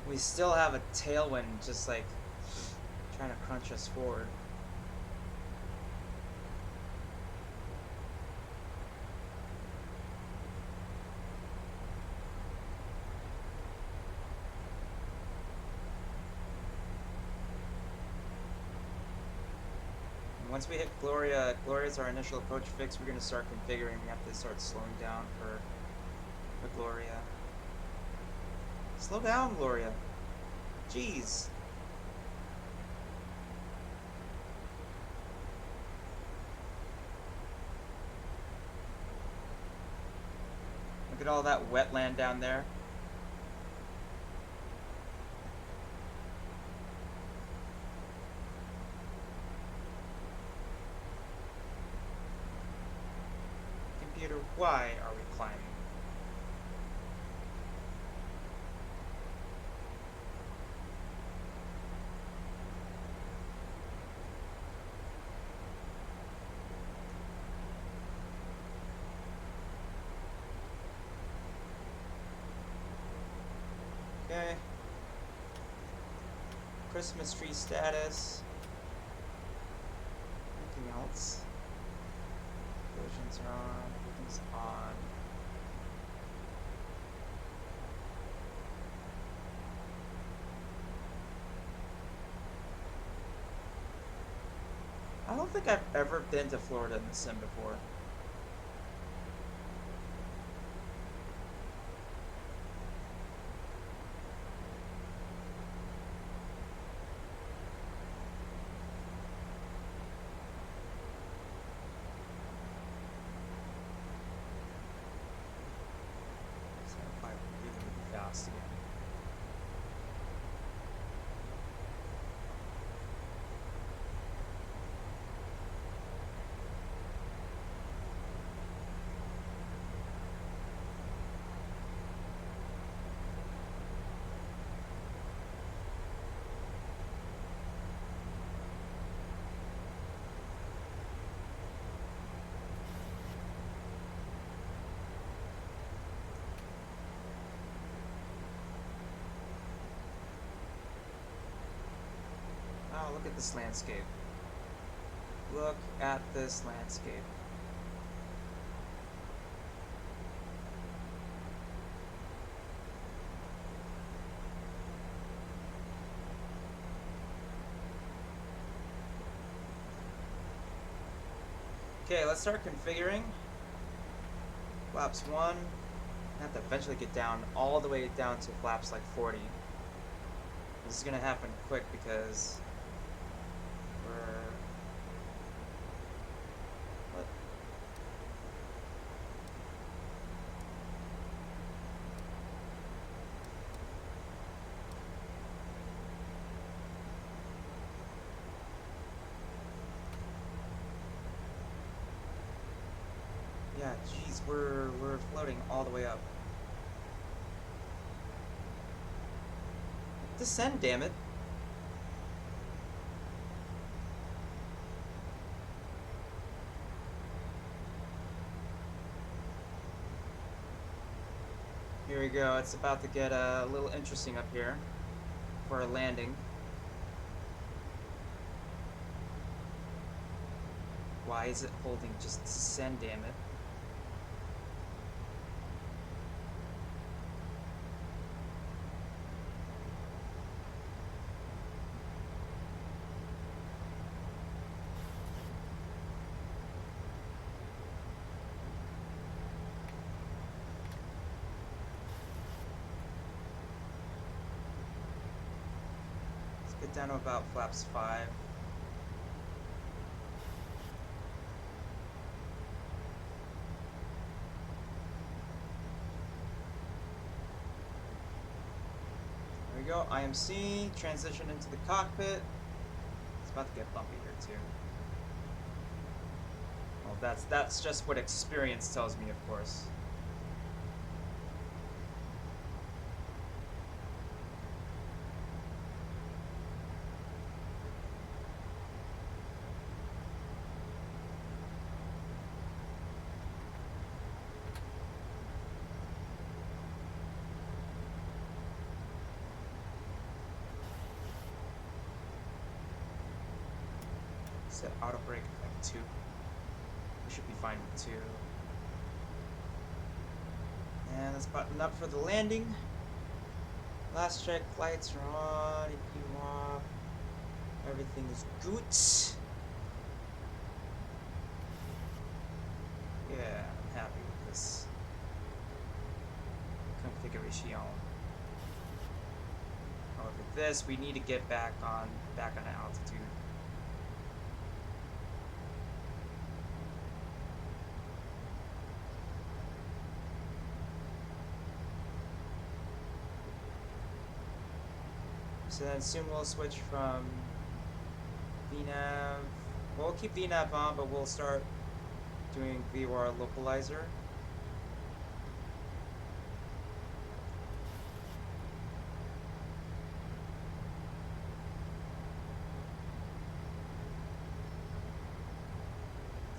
We still have a tailwind just like trying to crunch us forward. And once we hit Gloria, Gloria's our initial approach fix, we're going to start configuring. We have to start slowing down for Gloria. Slow down, Gloria. Jeez. Look at all that wetland down there. Computer, why are we climbing? Okay. Christmas tree status. Anything else? Collisions are on. Everything's on. I don't think I've ever been to Florida in the sim before. So if I really, really fast again. Oh, look at this landscape. Look at this landscape. Okay, let's start configuring. Flaps 1. I have to eventually get down all the way down to flaps like 40. This is gonna happen quick because we're... What? Yeah, jeez, we're floating all the way up. Descend, damn it. Here we go. It's about to get a little interesting up here for a landing. Why is it holding just descend, damn it? Get down to about flaps 5. There we go. IMC, transition into the cockpit. It's about to get bumpy here too. Well, that's just what experience tells me, of course. Set auto brake like 2. We should be fine with 2. And let's button up for the landing. Last check, lights are on, EQ off. Everything is good. Yeah, I'm happy with this configuration. However, this we need to get back on altitude. So then soon we'll switch from VNAV. We'll keep VNAV on, but we'll start doing VOR localizer.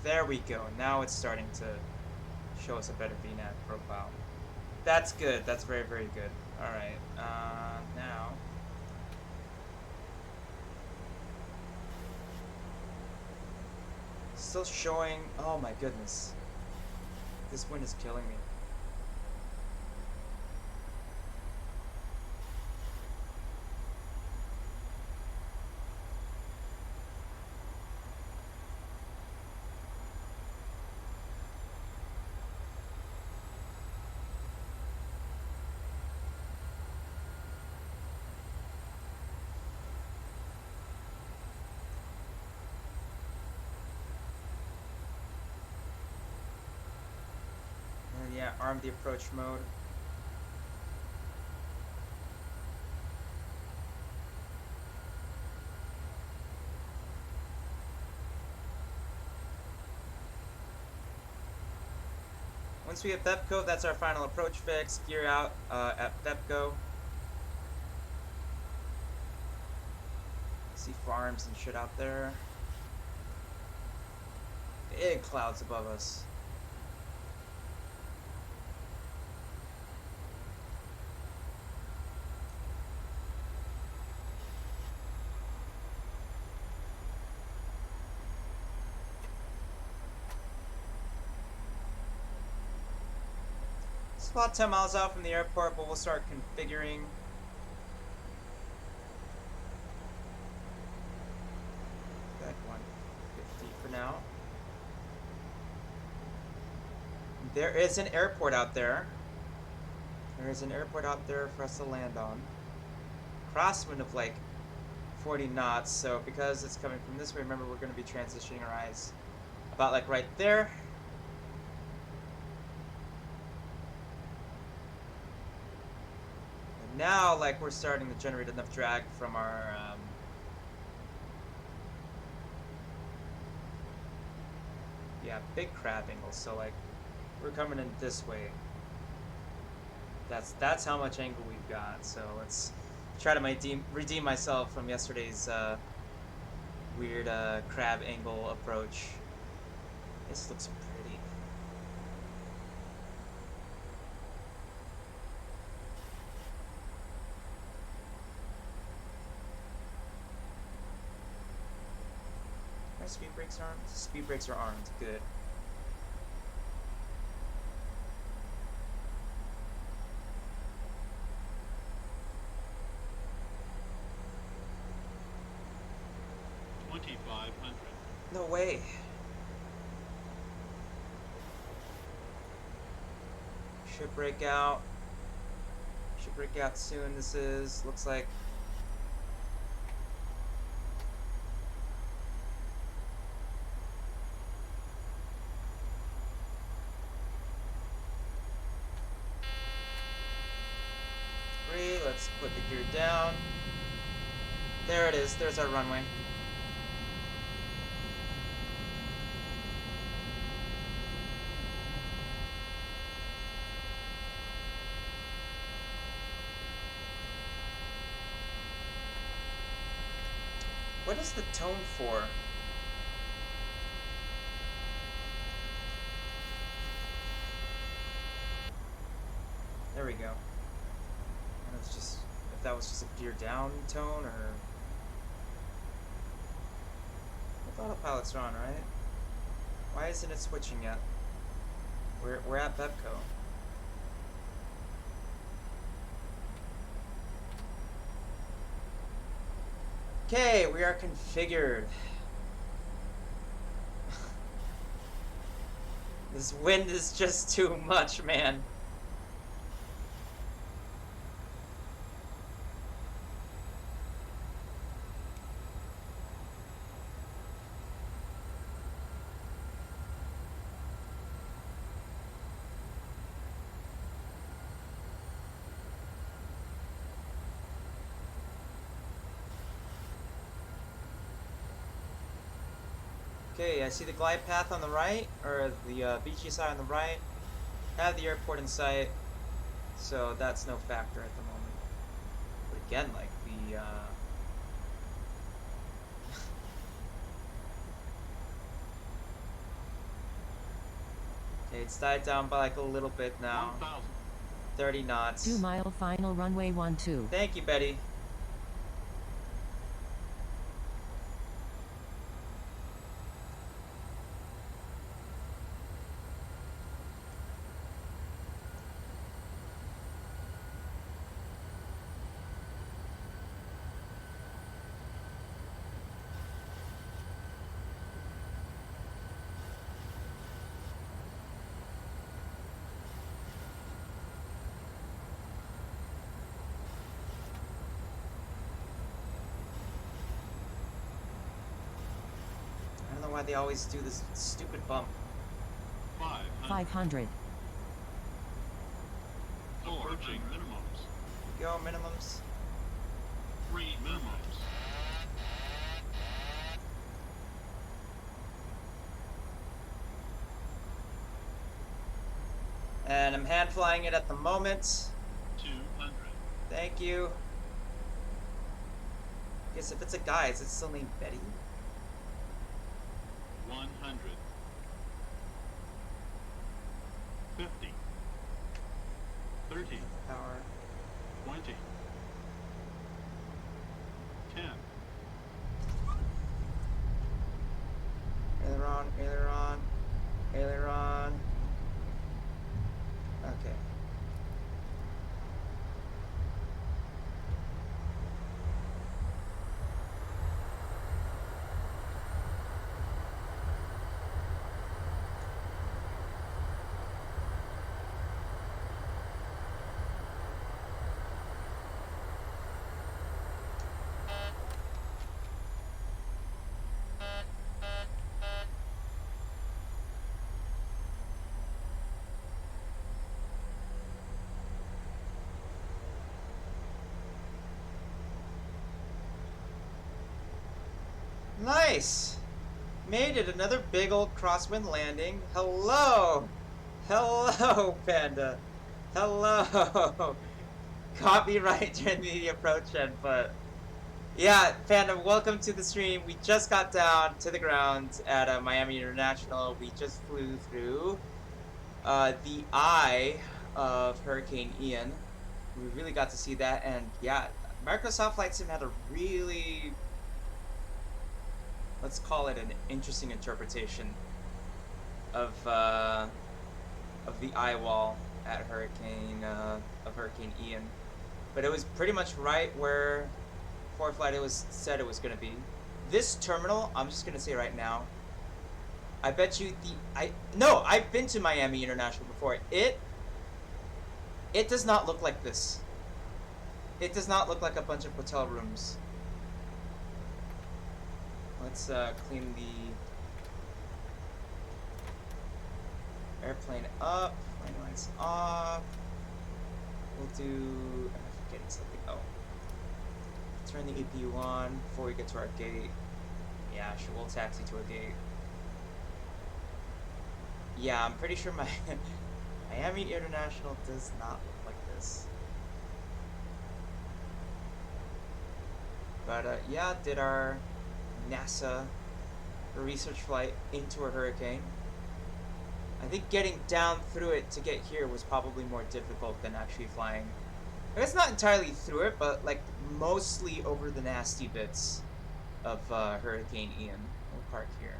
There we go. Now it's starting to show us a better VNAV profile. That's good. That's very, very good. All right. Now. Still showing. Oh my goodness. This wind is killing me. And yeah, arm the approach mode. Once we have BEPCO, that's our final approach fix. Gear out at BEPCO. See farms and shit out there. Big clouds above us. It's about 10 miles out from the airport, but we'll start configuring. That 150 for now. There is an airport out there. There is an airport out there for us to land on. Crosswind of like 40 knots, so because it's coming from this way, remember we're going to be transitioning our eyes about like right there. And now, like, we're starting to generate enough drag from our yeah, big crab angle, so like we're coming in this way. That's how much angle we've got. So let's try to redeem myself from yesterday's weird crab angle approach. This looks pretty. Are speed brakes armed? Speed brakes are armed. Good. No way. Should break out. Should break out soon. This is looks like Let's put the gear down. There it is. There's our runway. What is the tone for? There we go. And it's just, if that was just a gear down tone or... Both autopilots are on, right? Why isn't it switching yet? We're at Bepco. Okay, we are configured. This wind is just too much, man. Okay, I see the glide path on the right, or the beachy side on the right. I have the airport in sight, so that's no factor at the moment. But again, like the okay, it's died down by like a little bit now. 30 knots. 2 mile final runway 12. Thank you, Betty. I don't know why they always do this stupid bump. 500. Approaching minimums. Go minimums. 3 minimums. And I'm hand flying it at the moment. 200. Thank you. Guess if it's a guy, is it still named Betty? 100. 50. 30. Power. 20. 10. Aileron, aileron, aileron. Okay. Nice! Made it, another big old crosswind landing. Hello! Hello, Panda! Hello! Copyright during the approach end, but... Yeah, Panda, welcome to the stream. We just got down to the ground at Miami International. We just flew through the eye of Hurricane Ian. We really got to see that, and yeah, Microsoft Flight Sim had a really... let's call it an interesting interpretation of the eye wall at Hurricane Ian, but it was pretty much right where Fort Flight said it was gonna be. This terminal, I'm just gonna say right now, I bet you I've been to Miami International before. It does not look like this. It does not look like a bunch of hotel rooms. Let's clean the airplane up, plane lights off. We'll do getting something. Oh. Turn the APU on before we get to our gate. Yeah, sure, we'll taxi to a gate. Yeah, I'm pretty sure my Miami International does not look like this. But yeah, did our NASA research flight into a hurricane. I think getting down through it to get here was probably more difficult than actually flying. I guess not entirely through it, but like mostly over the nasty bits of Hurricane Ian. We'll park here.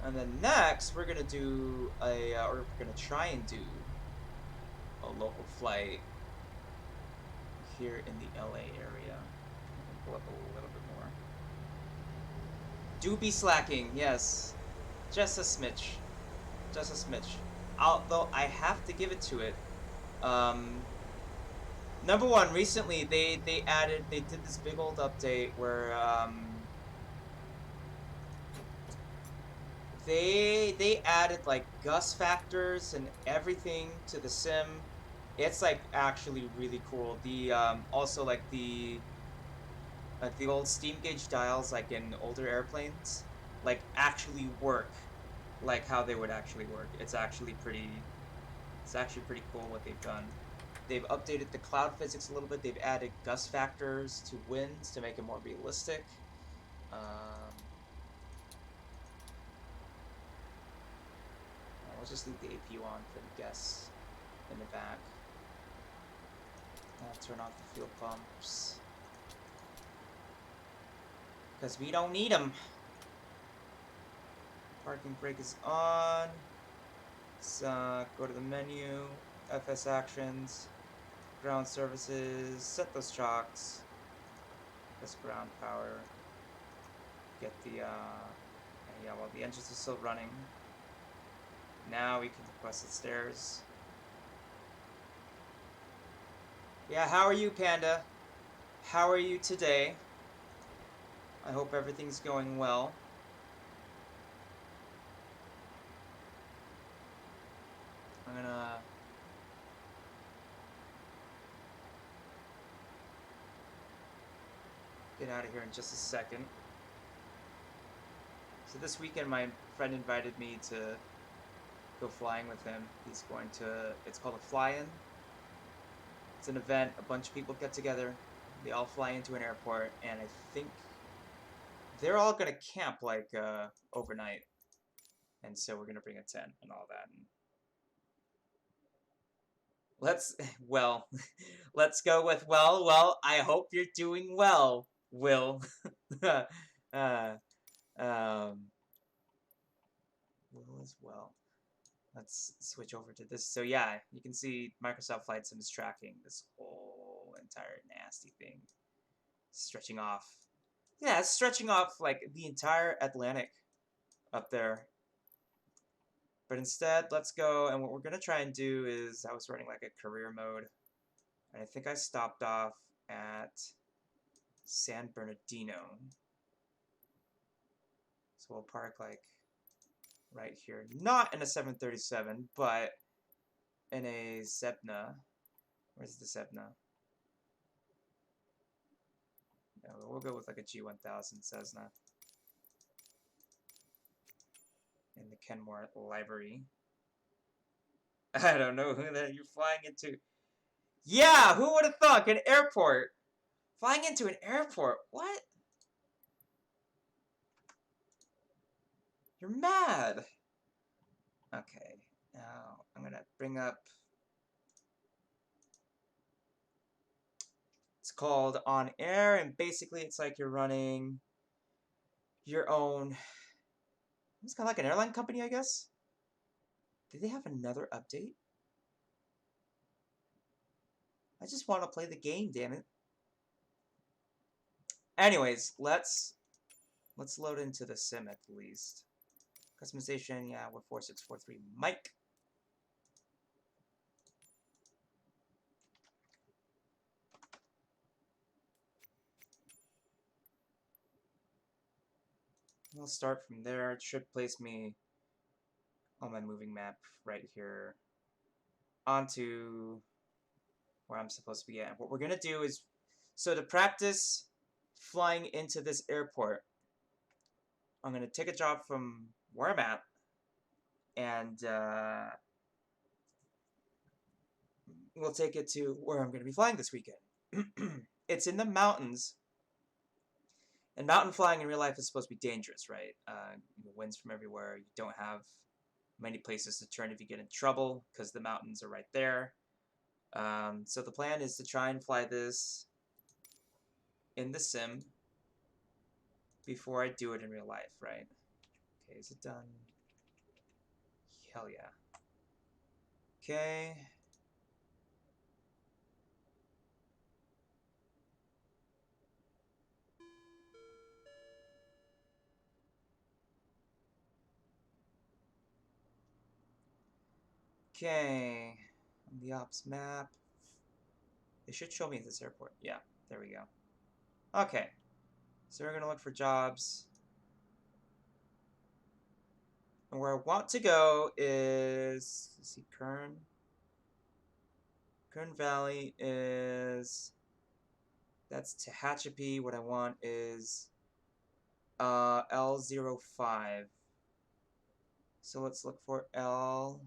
And then next, we're gonna do a, or we're gonna try and do a local flight here in the LA area. Pull up a little bit more. Do be slacking, yes. Just a smidge. Just a smidge. Although I have to give it to it. Number one, recently they did this big old update where they added like gust factors and everything to the sim. It's like actually really cool. The also like the old steam gauge dials like in older airplanes like actually work like how they would actually work. It's actually pretty cool what they've done. They've updated the cloud physics a little bit. They've added gust factors to winds to make it more realistic. We'll just leave the APU on for the guests in the back. I'll turn off the fuel pumps. Because we don't need them. Parking brake is on. Let's go to the menu. FS actions. Ground services. Set those chocks. Press ground power. Get the, yeah, well, the engines are still running. Now we can request the stairs. Yeah, how are you, Panda? How are you today? I hope everything's going well. I'm gonna get out of here in just a second. So this weekend my friend invited me to go flying with him. He's going to, it's called a fly-in. It's an event, a bunch of people get together, they all fly into an airport, and I think they're all gonna camp like overnight. And so we're gonna bring a tent and all that. And let's, well, let's go with, well, I hope you're doing well, Will. Will as well. Let's switch over to this. So yeah, you can see Microsoft Flight Sim is tracking this whole entire nasty thing. Stretching off. Yeah, it's stretching off like the entire Atlantic up there. But instead, let's go, and what we're gonna try and do is, I was running like a career mode, and I think I stopped off at San Bernardino. So we'll park like right here. Not in a 737, but in a Cessna. Where's the Cessna? No, we'll go with like a G1000 Cessna. In the Kenmore library. I don't know who that you're flying into. Yeah, who would have thought? An airport. Flying into an airport. What? You're mad. Okay. Now I'm gonna bring up. It's called On Air, and basically it's like you're running your own. It's kind of like an airline company, I guess. Did they have another update? I just want to play the game, damn it. Anyways, let's load into the sim at least. Customization, yeah, we're 4643 Mike. I'll start from there. It should place me on my moving map right here onto where I'm supposed to be at. What we're gonna do is, so to practice flying into this airport, I'm gonna take a job from where I'm at, and we'll take it to where I'm gonna be flying this weekend. It's in the mountains, and mountain flying in real life is supposed to be dangerous, right? Winds from everywhere. You don't have many places to turn if you get in trouble because the mountains are right there. So the plan is to try and fly this in the sim before I do it in real life, right? Okay, is it done? Hell yeah. Okay. Okay. On the ops map. They should show me this airport. Yeah, there we go. Okay. So we're gonna look for jobs. And where I want to go is, let's see, Kern. Kern Valley is, that's Tehachapi. What I want is L05. So let's look for L05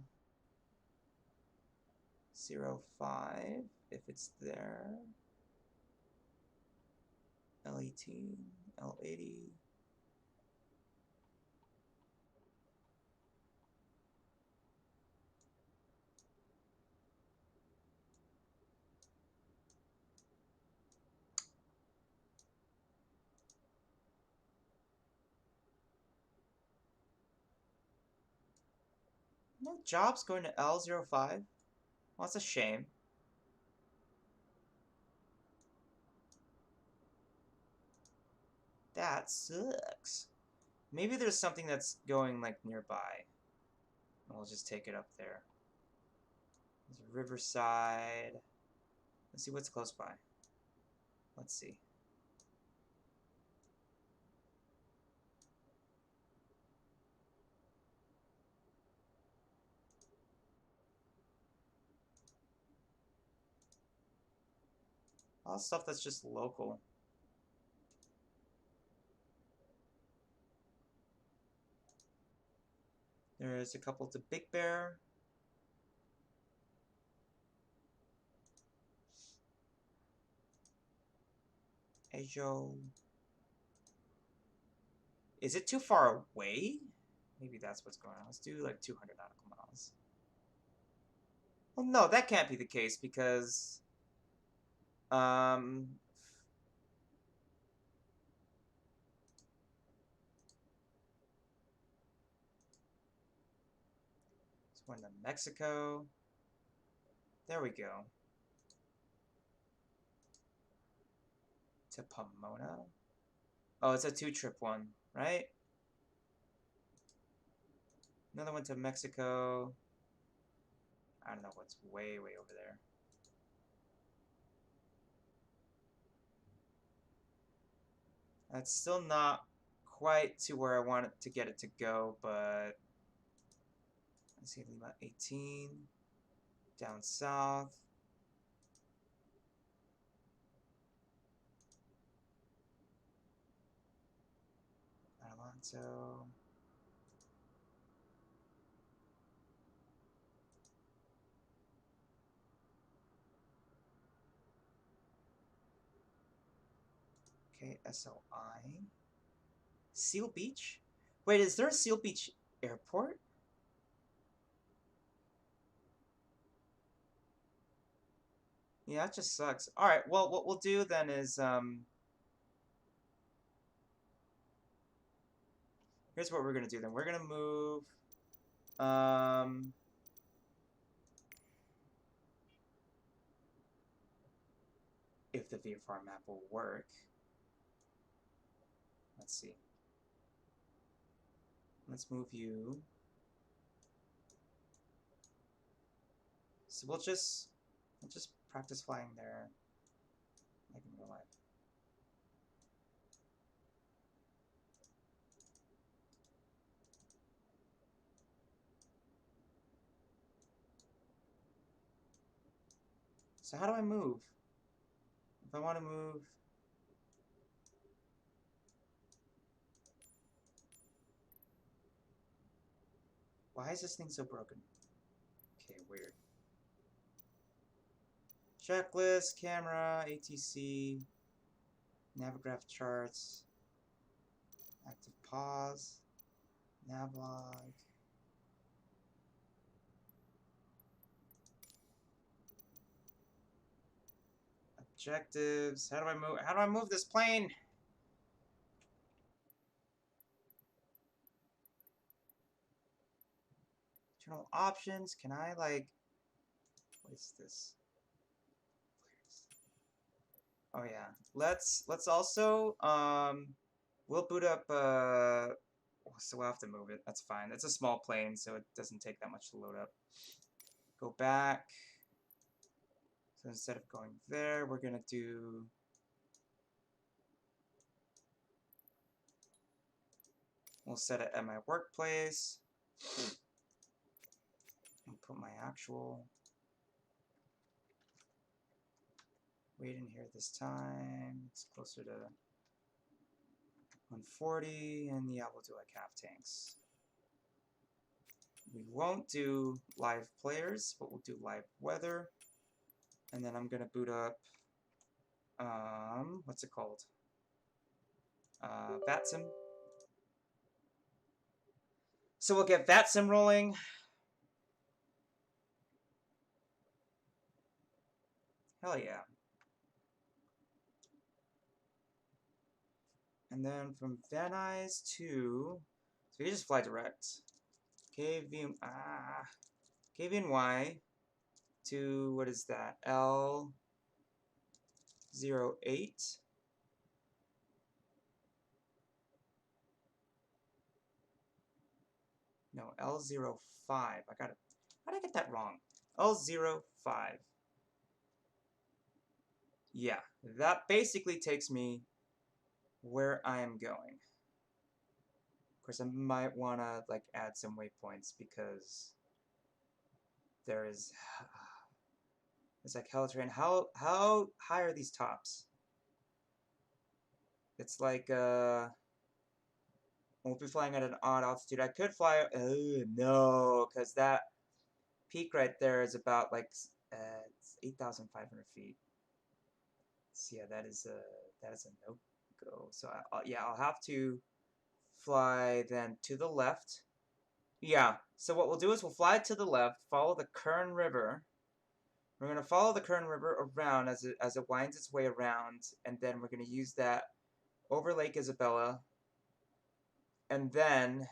if it's there. L18, L80. No jobs going to L05? Well, that's a shame. That sucks. Maybe there's something that's going, like, nearby. And we'll just take it up there. There's Riverside. Let's see what's close by. Let's see. All stuff that's just local. There's a couple to Big Bear. Ajo. Is it too far away? Maybe that's what's going on. Let's do like 200 nautical miles. Well, no, that can't be the case because um it's going to Mexico. There we go. To Pomona. Oh, it's a 2-trip one, right? Another one to Mexico. I don't know what's way, way over there. That's still not quite to where I want it to get it to go, but let's see, Lima 18, down south. Adelanto. Okay, SLI. Seal Beach? Wait, is there a Seal Beach airport? Yeah, that just sucks. Alright, well, what we'll do then is, here's what we're gonna do then. We're gonna move, if the VFR map will work. Let's see. Let's move you. So we'll just practice flying there, like in real life. So how do I move? If I want to move... Why is this thing so broken? Okay, weird. Checklist, camera, ATC, Navigraph charts, active pause, Navlog. Objectives. How do I move? How do I move this plane? Internal options. Can I like? What is this? Oh yeah. Let's also we'll boot up so we'll have to move it. That's fine. It's a small plane, so it doesn't take that much to load up. Go back. So instead of going there, we're gonna do we'll set it at my workplace. And put my actual weight in here this time. It's closer to 140, and yeah, we'll do like half tanks. We won't do live players, but we'll do live weather. And then I'm gonna boot up what's it called? VATSIM. So we'll get VATSIM rolling. Hell yeah. And then from Van Nuys to, so we just fly direct. KVNY to, what is that? L08. No, L05. I got it. How did I get that wrong? L05. Yeah, that basically takes me where I am going. Of course, I might want to like add some waypoints because there is it's like hell terrain. How high are these tops? It's like we'll be flying at an odd altitude. I could fly. Oh no, because that peak right there is about like it's 8,500 feet. So yeah, that is a no go. So yeah, I'll have to fly then to the left. Yeah. So what we'll do is we'll fly to the left, follow the Kern River. We're gonna follow the Kern River around as it winds its way around, and then we're gonna use that over Lake Isabella, and then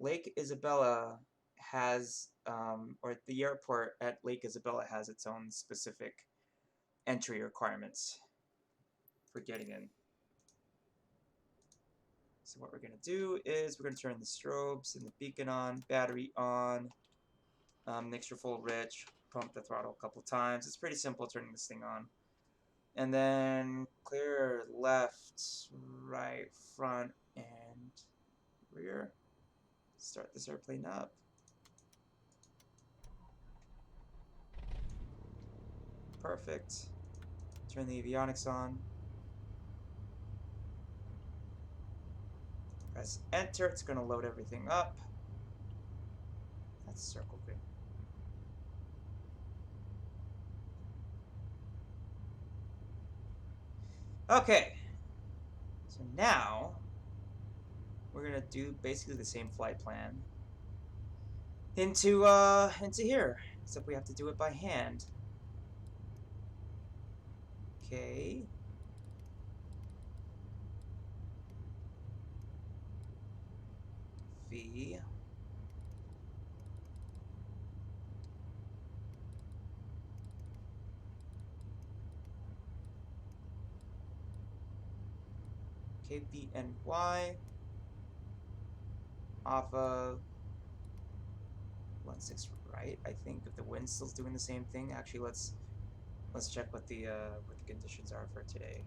Lake Isabella has or the airport at Lake Isabella has its own specific entry requirements for getting in. So what we're going to do is we're going to turn the strobes and the beacon on, battery on, mixture full rich, pump the throttle a couple times. It's pretty simple turning this thing on. And then clear left, right, front, and rear. Start this airplane up. Perfect. Turn the avionics on. Press enter, it's going to load everything up. That's circle grid. Okay, so now we're going to do basically the same flight plan into here, except we have to do it by hand. Okay. V. KVNY off of 16 right. I think if the wind's still doing the same thing. Actually, let's check what the conditions are for today.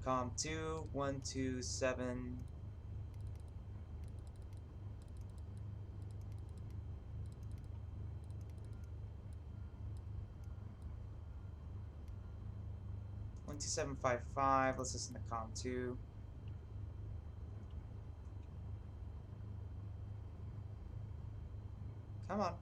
Com 2 127. 12755. Let's listen to COM 2. Come on.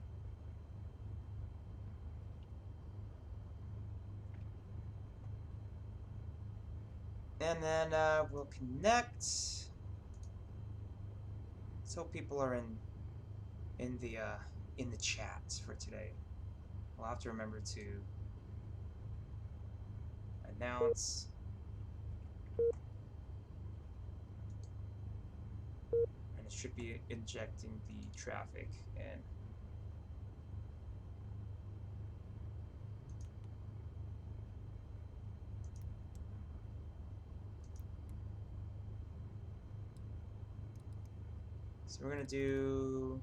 And then we'll connect. Let's hope people are in the chat for today. We'll have to remember to announce. And it should be injecting the traffic in. So we're gonna do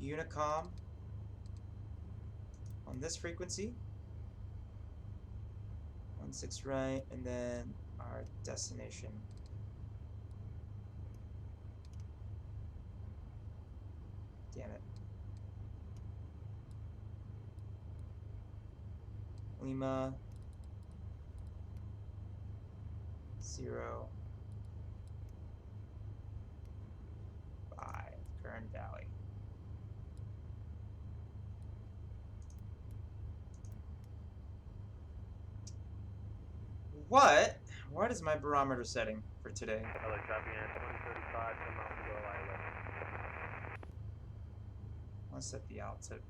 Unicom on this frequency. 16 right, and then our destination. Damn it. Lima 0 5 Kern Valley. What is my barometer setting for today? Hello, copy in 2035, come out to go Let's set the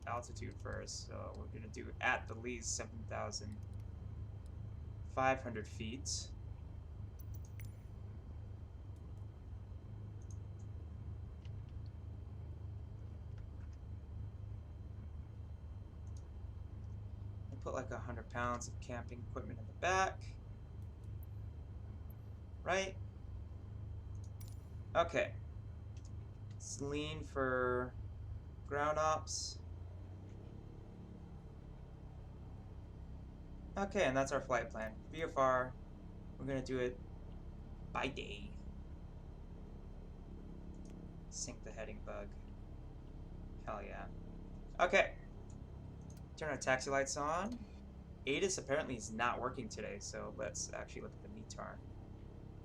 altitude first. So we're gonna do at the least 7,500 feet. We'll put like 100 pounds of camping equipment in the back. Right? Okay. Let's lean for ground ops. Okay, and that's our flight plan. VFR, we're gonna do it by day. Sync the heading bug. Hell yeah. Okay. Turn our taxi lights on. ATIS apparently is not working today, so let's actually look at the METAR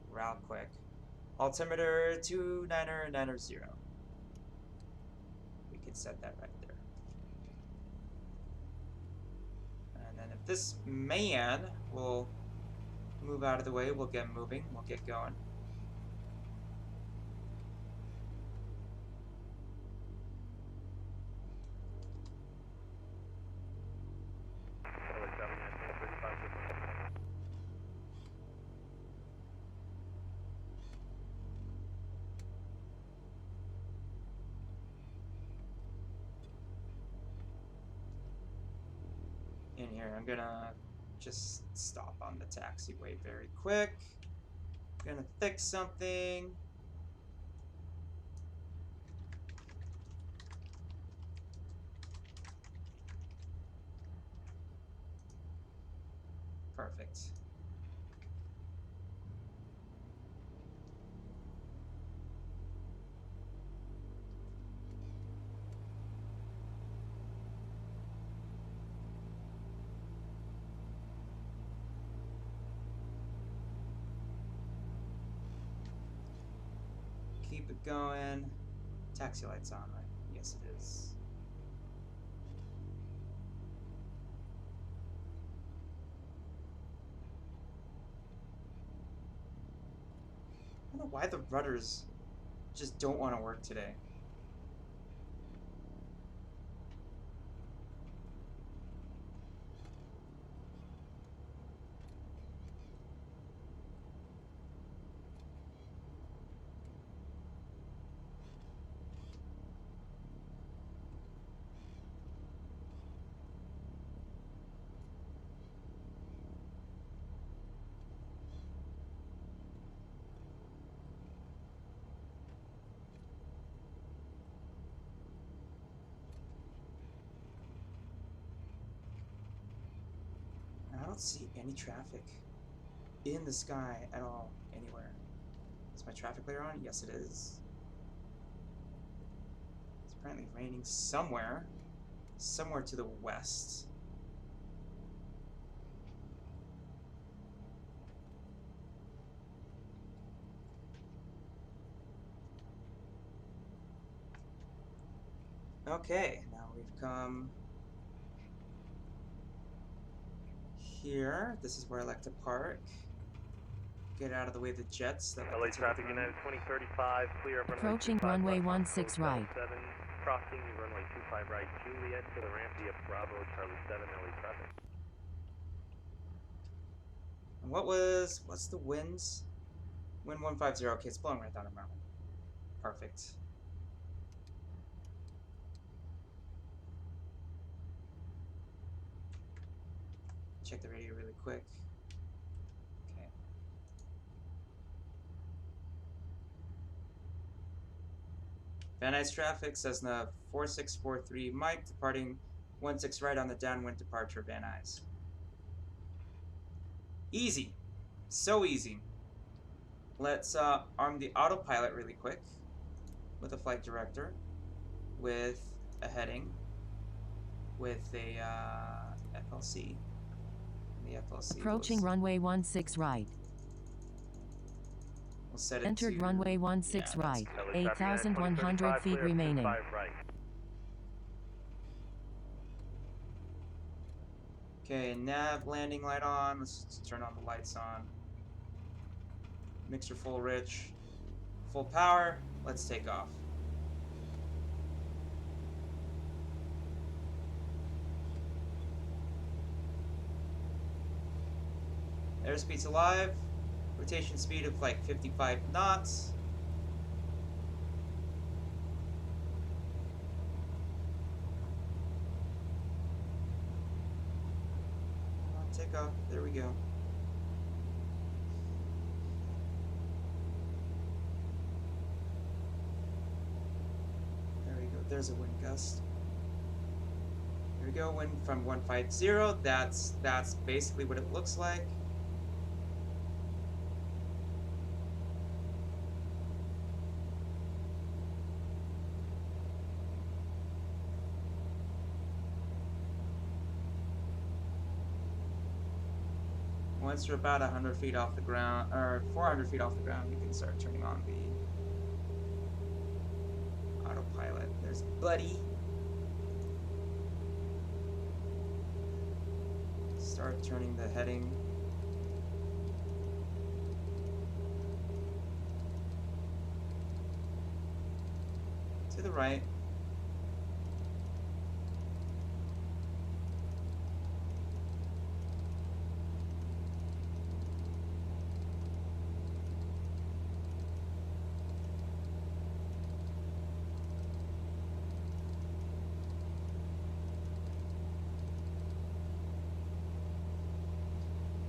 real quick. Altimeter 29990. We can set that right there. And then if this man will move out of the way, we'll get moving, we'll get going. Hello, copy in 2035, come out. In here, I'm gonna just stop on the taxiway very quick. Gonna fix something. Perfect. Keep it going. Taxi lights on, right? Yes, it is. I don't know why the rudders just don't want to work today. I don't see any traffic in the sky at all, anywhere. Is my traffic layer on? Yes, it is. It's apparently raining somewhere to the west. Okay, now we've come here. This is where I like to park. Get out of the way of the jets that like LA to traffic overrun. United 2035, clear of runway Approaching 25 runway left, 16 right. 7, crossing runway 25 right, Juliet to the ramp via Bravo, Charlie 7, LA traffic. And what's the winds? Wind 150. Okay, it's blowing right down the mountain. Perfect. Check the radio really quick. Okay. Van Nuys traffic, Cessna 4643, Mike, departing 16 right on the downwind departure, Van Nuys. Easy. So easy. Let's arm the autopilot really quick with a flight director, with a heading, with a FLC. And the FLC Approaching runway 16 right. We'll set it Entered to runway 16 yeah, right. LA traffic United 8,100 2035, feet clear of remaining. 5 right. Okay, nav landing light on. Let's just turn on the lights on. Mixer full rich. Full power. Let's take off. Airspeed's alive. Rotation speed of like 55 knots. Take off. There we go. There we go. There's a wind gust. There we go. Wind from 150. That's basically what it looks like. Once you're about 100 feet off the ground, or 400 feet off the ground, you can start turning on the autopilot. There's Buddy. Start turning the heading. To the right.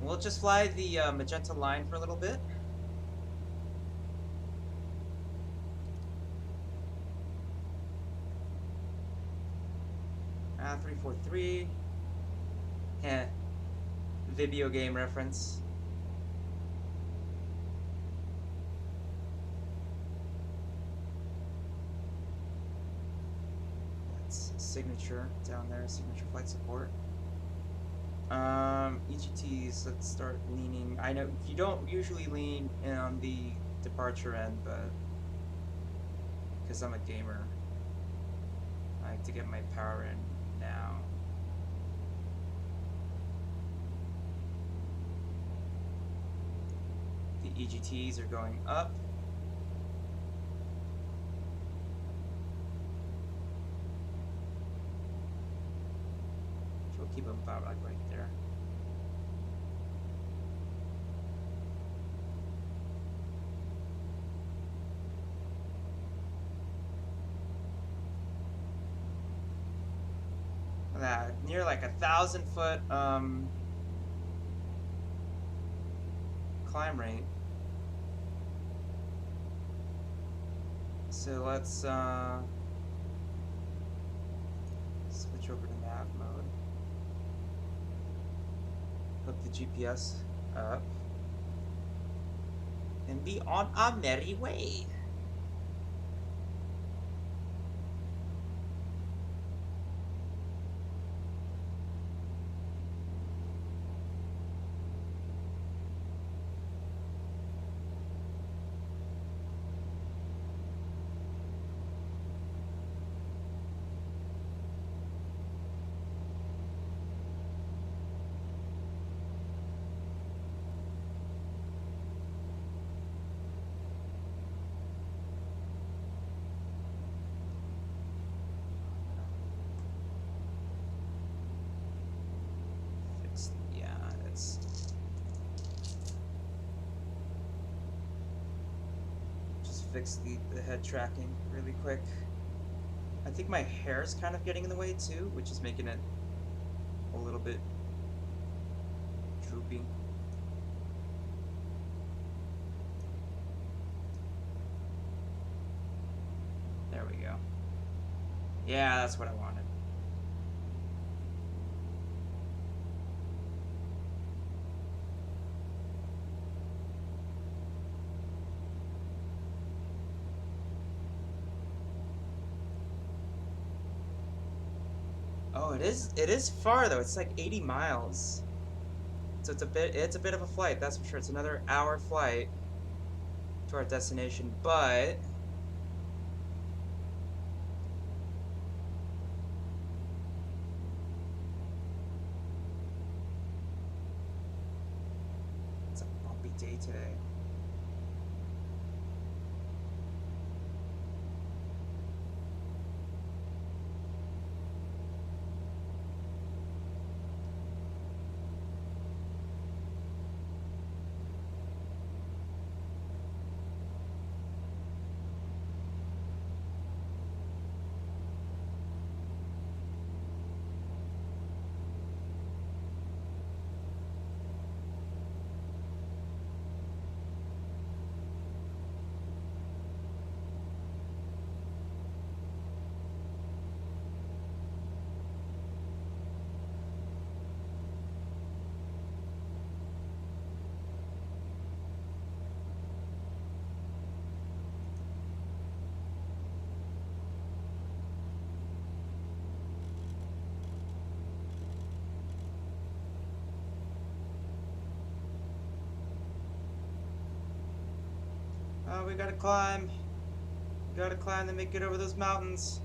We'll just fly the magenta line for a little bit. Ah, 343. Heh. Video game reference. That's signature down there, signature flight support. EGTs, let's start leaning. I know you don't usually lean in on the departure end, but because I'm a gamer, I like to get my power in now. The EGTs are going up. We'll keep them about like right there. Near like 1,000-foot climb rate. So let's switch over to nav mode. Hook the GPS up and be on our merry way. fix the head tracking really quick. I think my hair's kind of getting in the way too, which is making it a little bit droopy. There we go. Yeah, that's what I wanted. Oh, it is far though. It's like 80 miles. So it's a bit of a flight, that's for sure. It's another hour flight to our destination, but it's a bumpy day today. Oh, we gotta climb. We gotta climb to make it over those mountains.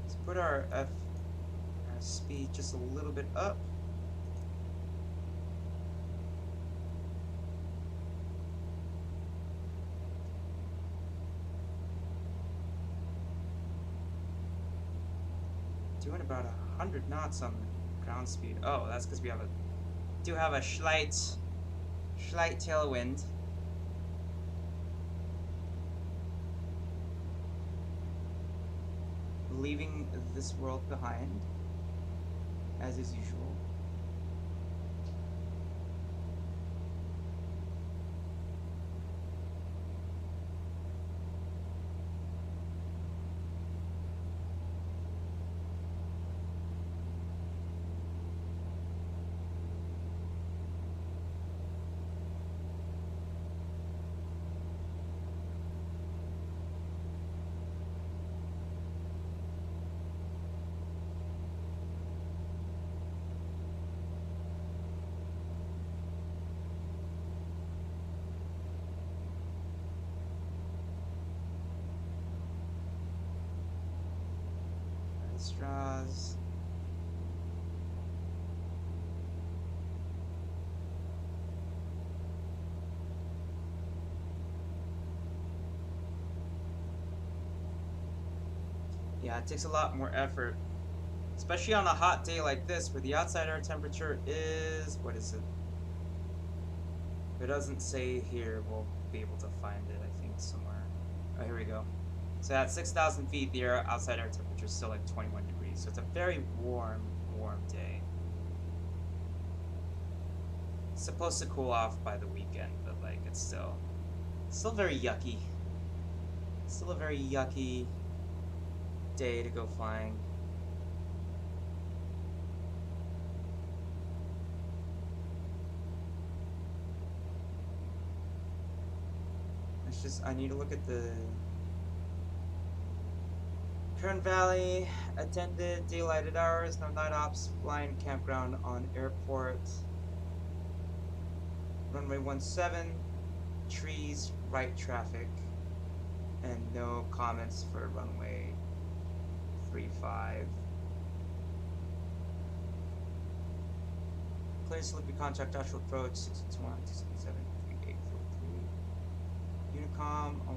Let's put our speed just a little bit up. Doing about 100 knots on the ground speed. Oh, that's because we do have a slight tailwind. Leaving this world behind, as is usual. Straws. Yeah, it takes a lot more effort, especially on a hot day like this where the outside air temperature is, what is it? If it doesn't say here, we'll be able to find it, I think, somewhere. Oh, here we go. So at 6,000 feet, the outside air temperature is still like 21 degrees. So it's a very warm day. It's supposed to cool off by the weekend, but like it's still very yucky. Still a very yucky day to go flying. It's just, I need to look at the Kern Valley, attended daylighted hours, no night ops, flying campground on airport. Runway 17, trees, right traffic, and no comments for runway 35. Clear Sleepy Contract Joshua Approach 621 277 3843. Unicom on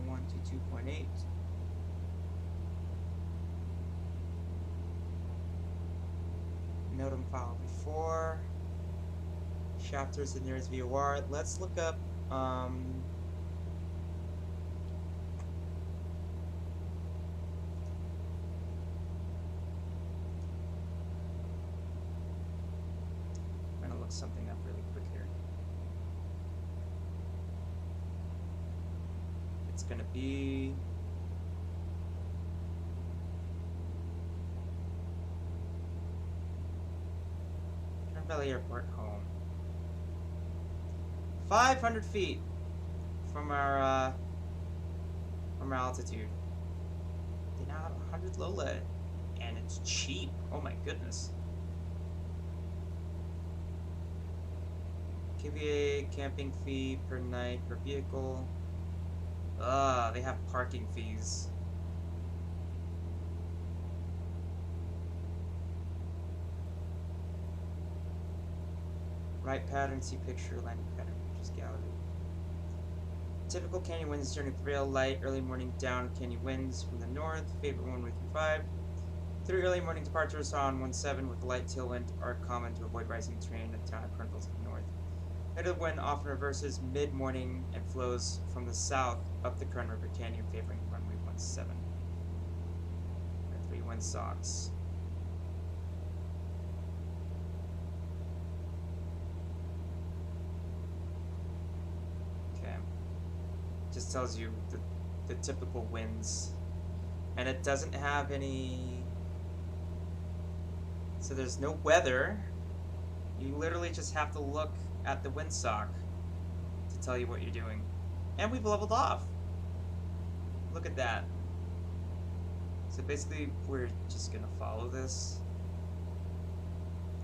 122.8. Notum file before. Shafter is the nearest VOR. Let's look up I'm gonna look something up really quick here. It's gonna be Kern Valley Airport home. 500 feet from our altitude. They now have 100 Lola, and it's cheap. Oh my goodness. KVA camping fee per night per vehicle. They have parking fees. Right pattern, see picture, landing pattern, pictures gallery. Typical canyon winds during prevail, light, early morning down canyon winds from the north, favorite 1-5. 3 early morning departures on 17 with light tailwind are common to avoid rising terrain at the town of Kernville to the north. Later the wind often reverses mid-morning and flows from the south up the Kern River Canyon, favoring runway 17. 3 wind socks. Okay. Just tells you the typical winds. And it doesn't have any... So there's no weather. You literally just have to look at the windsock to tell you what you're doing. And we've leveled off. Look at that. So basically, we're just gonna follow this.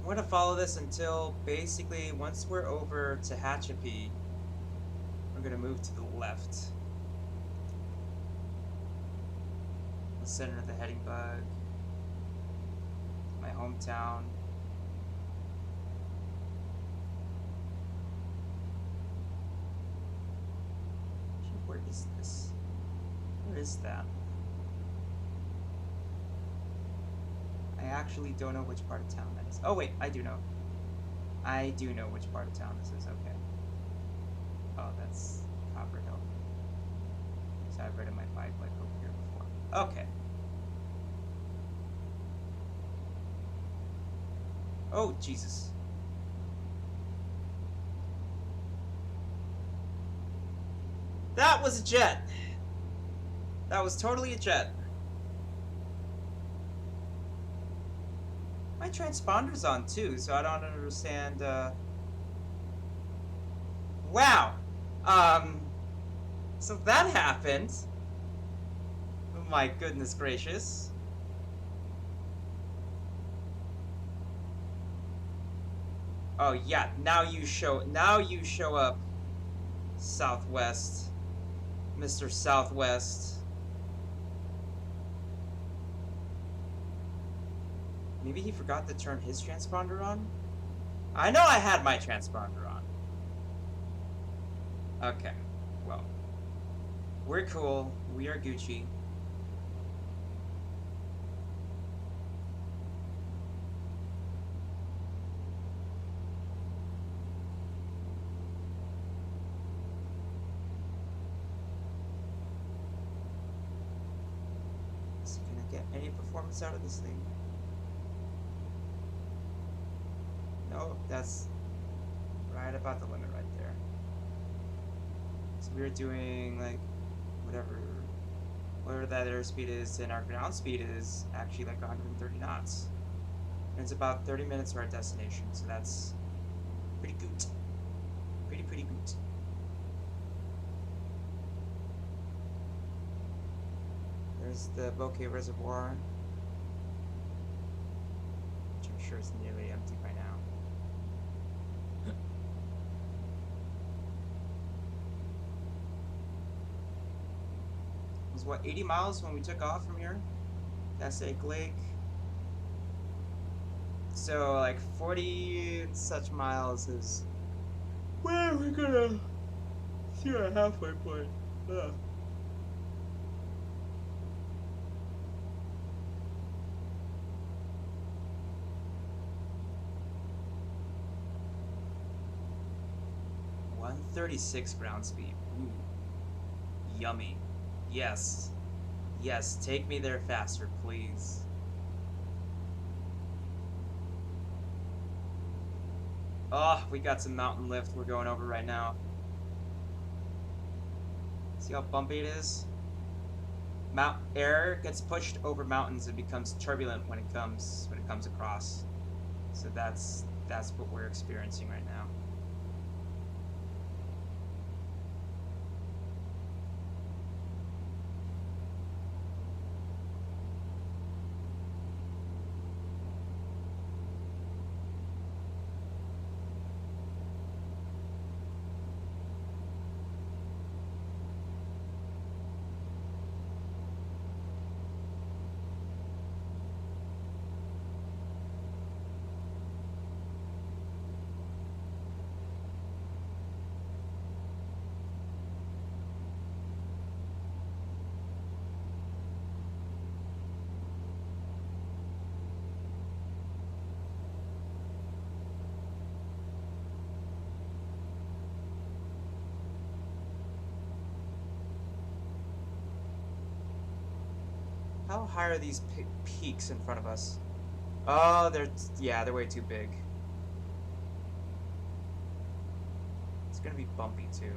We're gonna follow this until basically once we're over to Tehachapi, we're gonna move to the left. The center of the heading bug. My hometown. Where is this? Where is that? I actually don't know which part of town that is. Oh wait, I do know. I do know which part of town this is, okay. Oh, that's Copper Hill. So I've ridden my bike like over here before. Okay. Oh, Jesus. That was a jet. That was totally a jet. My transponder's on too, so I don't understand. Wow. So that happened. Oh my goodness gracious. Oh yeah, now you show up, Southwest. Mr. Southwest. Maybe he forgot to turn his transponder on? I know I had my transponder on. Okay, well. We're cool. We are Gucci. Any performance out of this thing? No, that's right about the limit right there. So we're doing like whatever that airspeed is, and our ground speed is actually like 130 knots. And it's about 30 minutes to our destination, so that's pretty good. Pretty good. There's the Bokeh Reservoir, which I'm sure is nearly empty by now. It was what, 80 miles when we took off from here? Passaic Lake. So like 40 and such miles is where we're gonna see our halfway point. Ugh. $136 ground speed. Ooh. Yummy. Yes. Yes, take me there faster, please. Oh, we got some mountain lift we're going over right now. See how bumpy it is? Air gets pushed over mountains and becomes turbulent when it comes across. So that's what we're experiencing right now. How high are these peaks in front of us? Oh, they're way too big. It's gonna be bumpy too.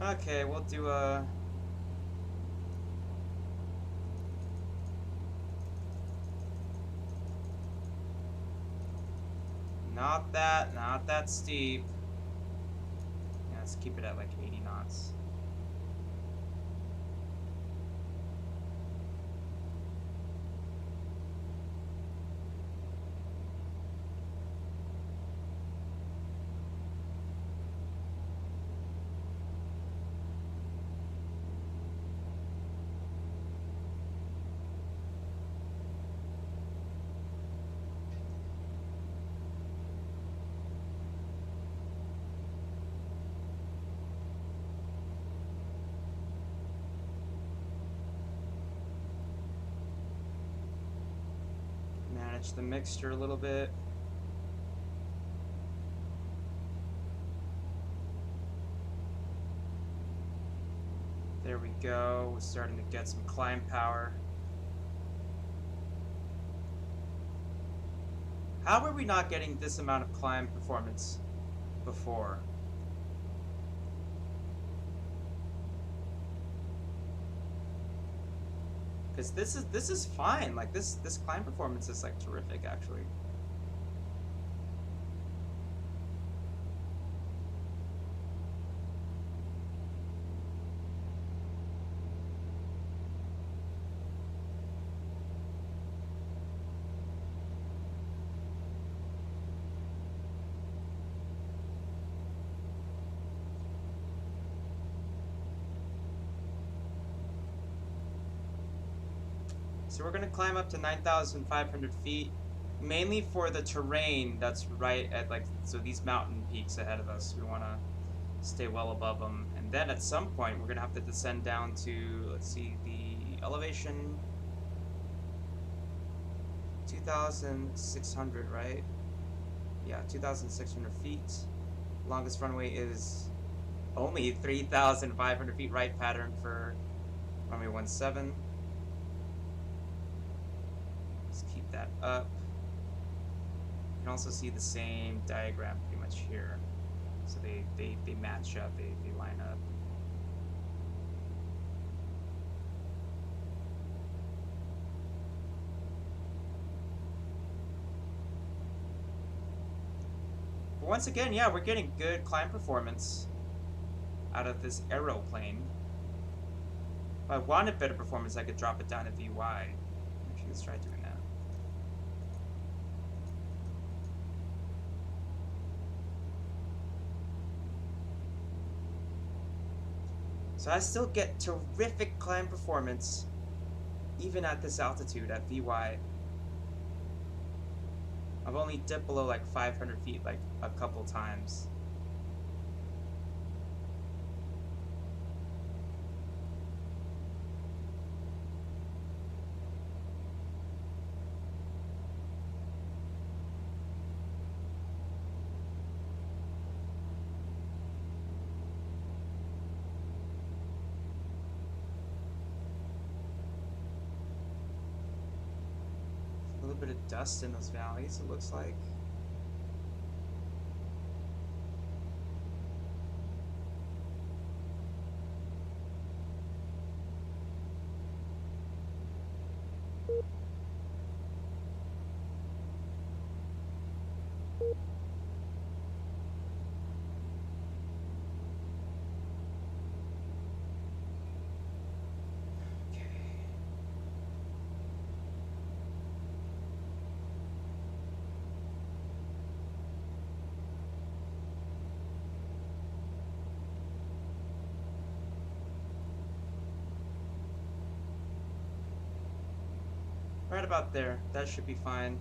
Okay, we'll do a... Not that steep. Yeah, let's keep it at like 80 knots. Manage the mixture a little bit. There we go. We're starting to get some climb power. How were we not getting this amount of climb performance before? Because this is fine. Like this climb performance is like terrific actually. So we're gonna climb up to 9,500 feet, mainly for the terrain that's right at like, so these mountain peaks ahead of us. We wanna stay well above them. And then at some point we're gonna have to descend down to, let's see, the elevation, 2,600, right? Yeah, 2,600 feet. Longest runway is only 3,500 feet right pattern for runway 17. Let's keep that up. You can also see the same diagram pretty much here. So they match up, they line up. But once again, yeah, we're getting good climb performance out of this aeroplane. If I wanted better performance, I could drop it down to VY. Actually, let's try doing that. So I still get terrific climb performance, even at this altitude, at VY. I've only dipped below like 500 feet like a couple times. A little bit of dust in those valleys, it looks like. Right about there. That should be fine.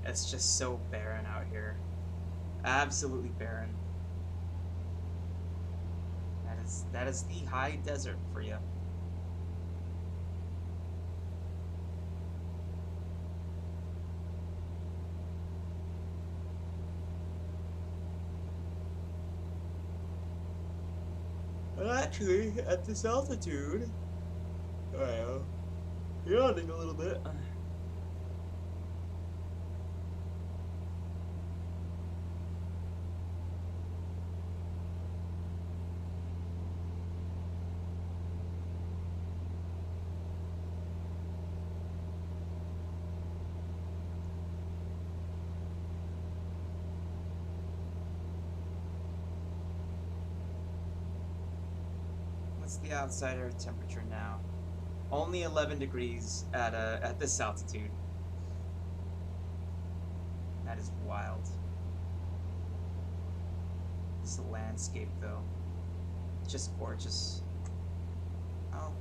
It's just so barren out here. Absolutely barren. That is the high desert for you. Well, actually, at this altitude, well, yawning a little bit. What's the outside air temperature now? Only 11 degrees at this altitude. That is wild. This landscape, though, just gorgeous. Oh,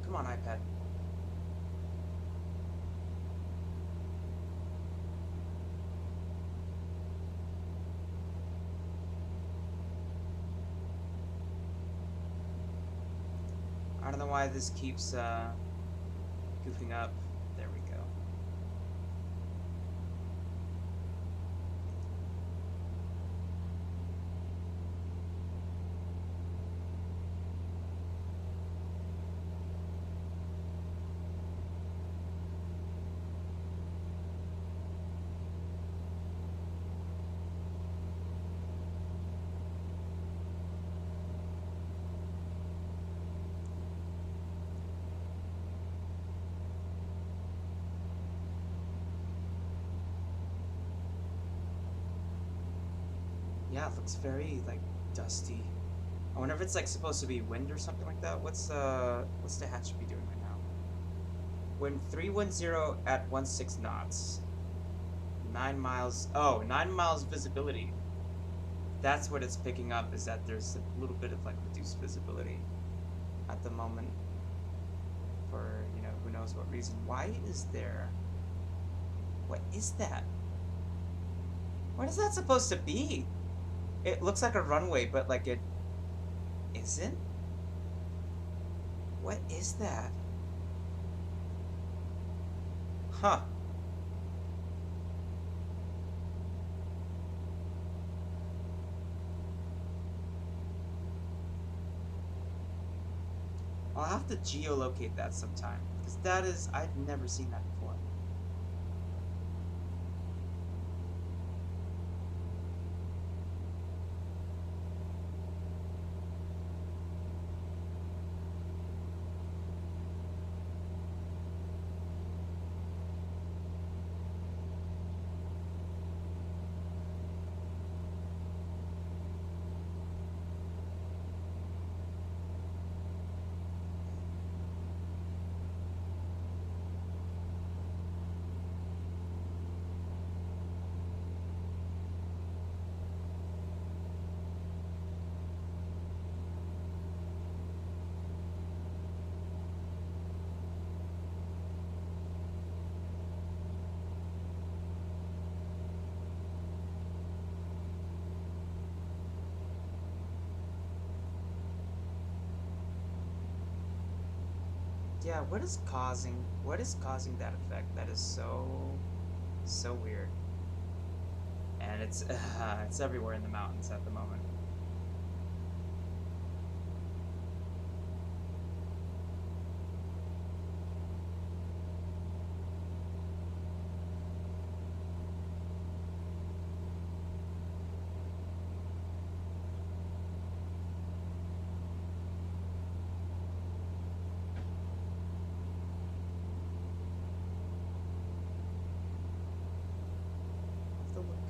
come on, iPad. I don't know why this keeps goofing up. There we go. Yeah, it looks very like dusty. I wonder if it's like supposed to be wind or something like that. What's the Tehachapi doing right now? Wind 310 at 16 knots. 9 miles. Oh, 9 miles visibility. That's what it's picking up, is that there's a little bit of like reduced visibility at the moment for, you know, who knows what reason. Why is there? What is that? What is that supposed to be? It looks like a runway, but like it isn't? What is that? Huh. I'll have to geolocate that sometime, because that is, I've never seen that before. Yeah, what is causing that effect? That is so weird. And it's everywhere in the mountains at the moment.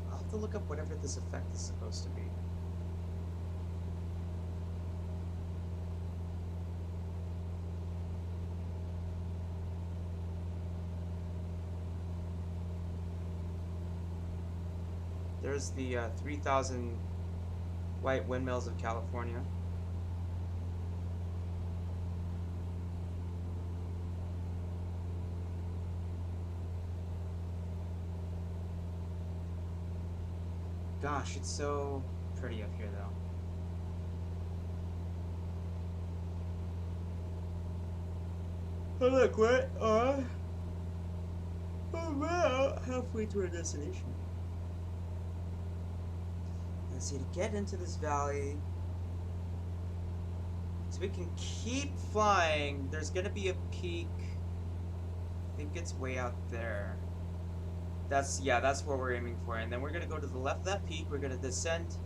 I'll have to look up whatever this effect is supposed to be. There's the 3,000 white windmills of California. Gosh, it's so pretty up here, though. Oh, look, we're about halfway to our destination. Let's see, to get into this valley, so we can keep flying, there's gonna be a peak. I think it's way out there. That's what we're aiming for. And then we're gonna go to the left of that peak, we're gonna descend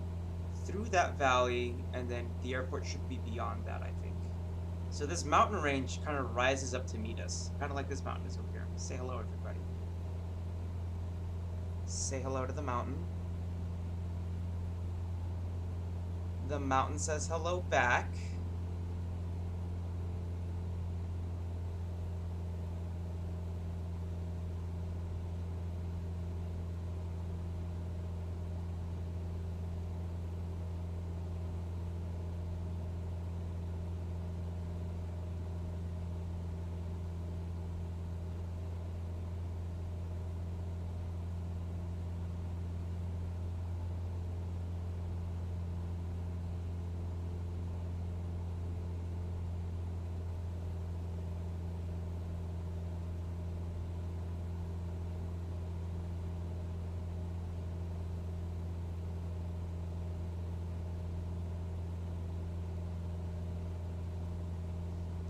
through that valley, and then the airport should be beyond that, I think. So this mountain range kind of rises up to meet us. Kind of like this mountain is over here. Say hello, everybody. Say hello to the mountain. The mountain says hello back.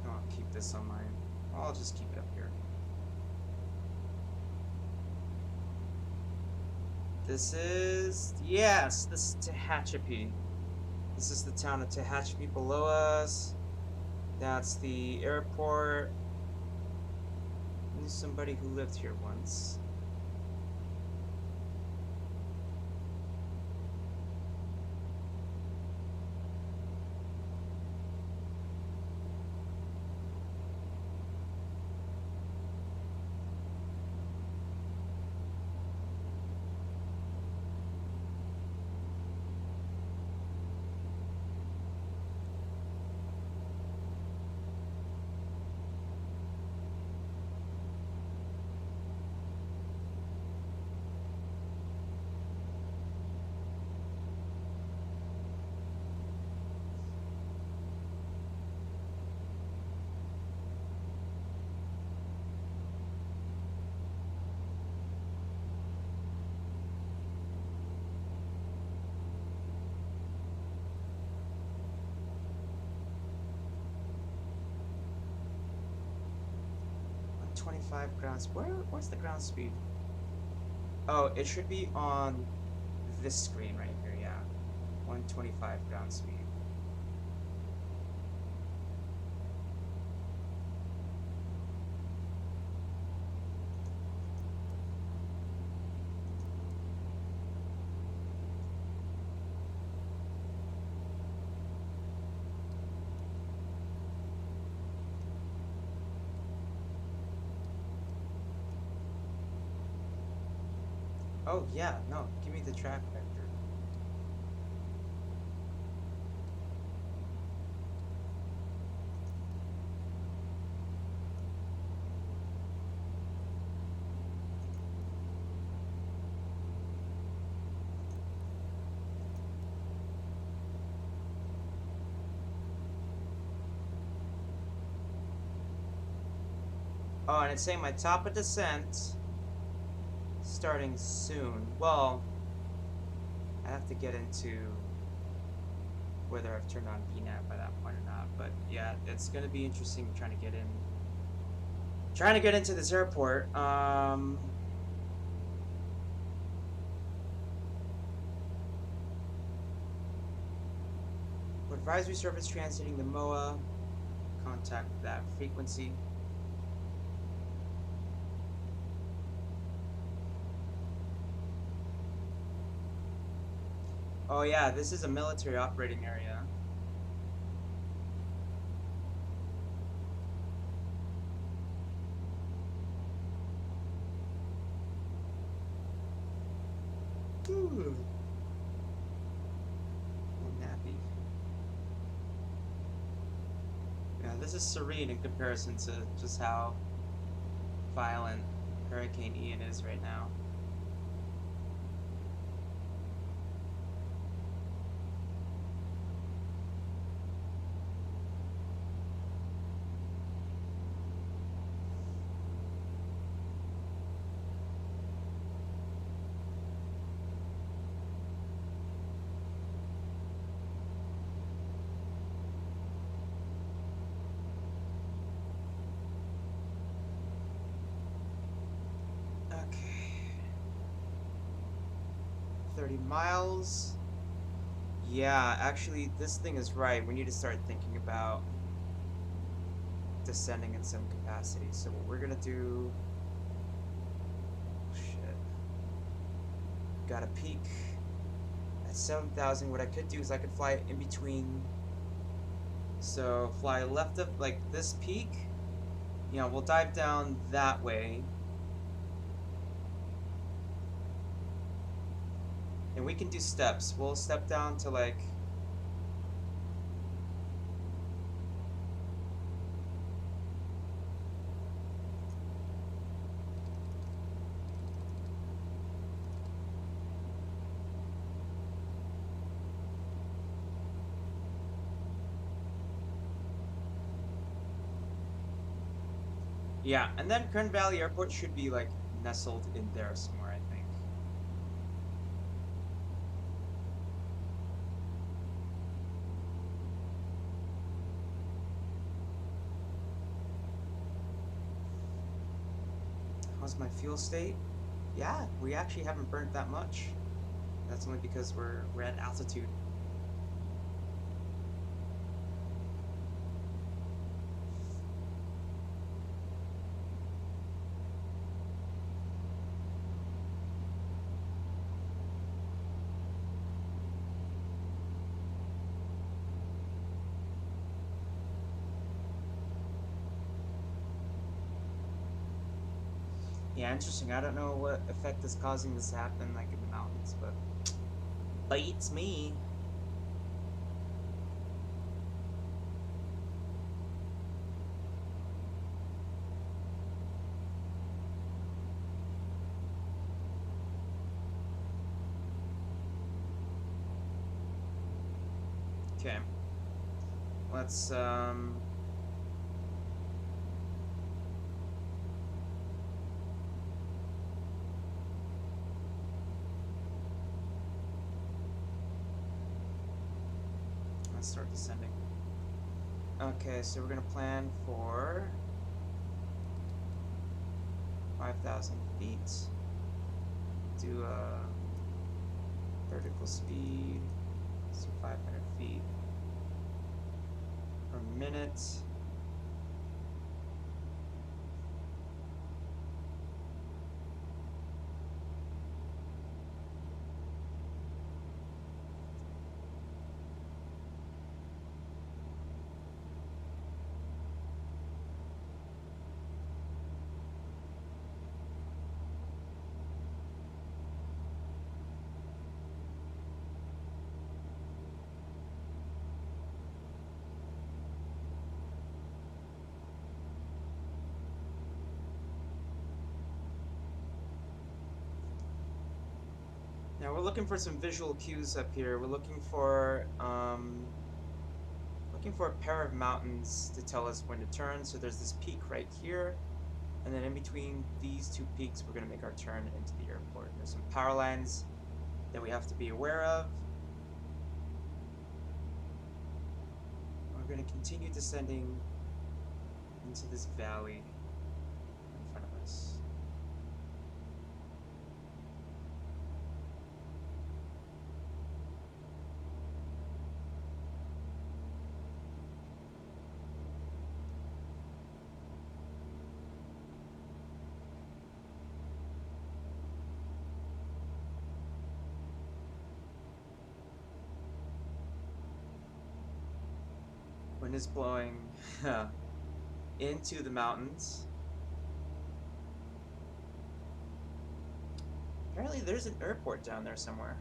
I'll keep this on mine. I'll just keep it up here. This is Tehachapi. This is the town of Tehachapi below us. That's the airport. I knew somebody who lived here once. 125 ground speed. Where's the ground speed? Oh, it should be on this screen right here, yeah. 125 ground speed. Oh, yeah, no, give me the track vector. Oh, and it's saying my top of descent starting soon. Well, I have to get into whether I've turned on VNAV by that point or not. But yeah, it's gonna be interesting trying to get in. Trying to get into this airport. Advisory service transiting the MOA. Contact that frequency. Oh yeah, this is a military operating area. Ooh. I'm nappy. Yeah, this is serene in comparison to just how violent Hurricane Ian is right now. Okay. 30 miles. Yeah, actually, this thing is right. We need to start thinking about descending in some capacity. So what we're gonna do... Shit. Got a peak at 7,000. What I could do is I could fly in between. So fly left of, like, this peak. You know, we'll dive down that way. And we can do steps. We'll step down to, like... Yeah, and then Kern Valley Airport should be, like, nestled in there somewhere, I think. How's my fuel state? Yeah, we actually haven't burnt that much. That's only because we're at altitude. Yeah, interesting. I don't know what effect is causing this to happen, like, in the mountains, but... Bites me. Okay. Let's, let's start descending. Okay, so we're gonna plan for 5,000 feet. Do a vertical speed. So 500 feet per minute. Now we're looking for some visual cues up here. We're looking for a pair of mountains to tell us when to turn. So there's this peak right here, and then in between these two peaks, we're gonna make our turn into the airport. There's some power lines that we have to be aware of. We're gonna continue descending into this valley in front of us. Wind is blowing into the mountains. Apparently there's an airport down there somewhere.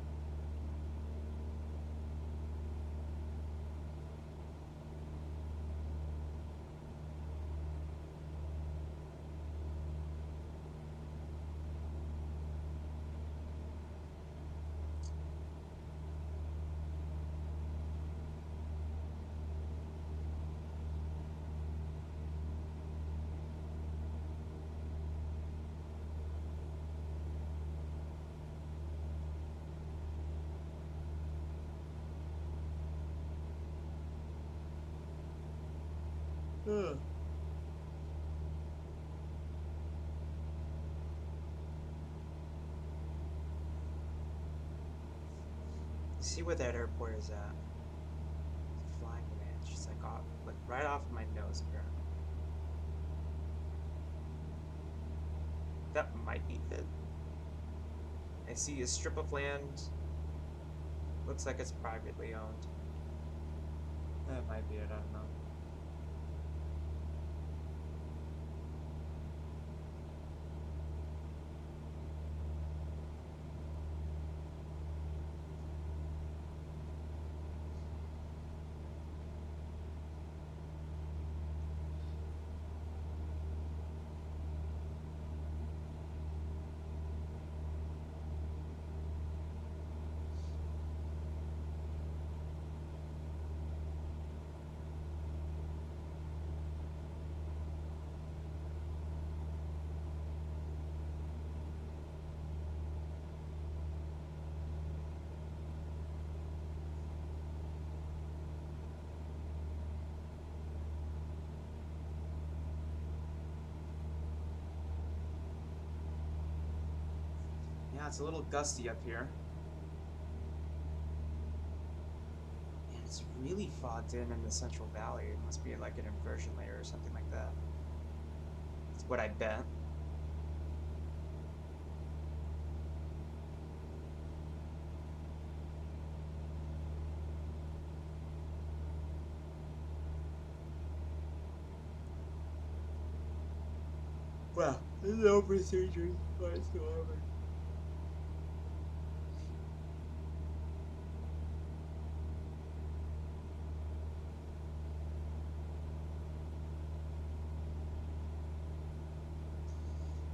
See where that airport is at. Flying Ranch. It's like right off my nose apparently. That might be it. I see a strip of land. Looks like it's privately owned. That might be it, I don't know. Yeah, it's a little gusty up here. And it's really fogged in the Central Valley. It must be like an inversion layer or something like that. That's what I bet. Well, there's no procedure whatsoever.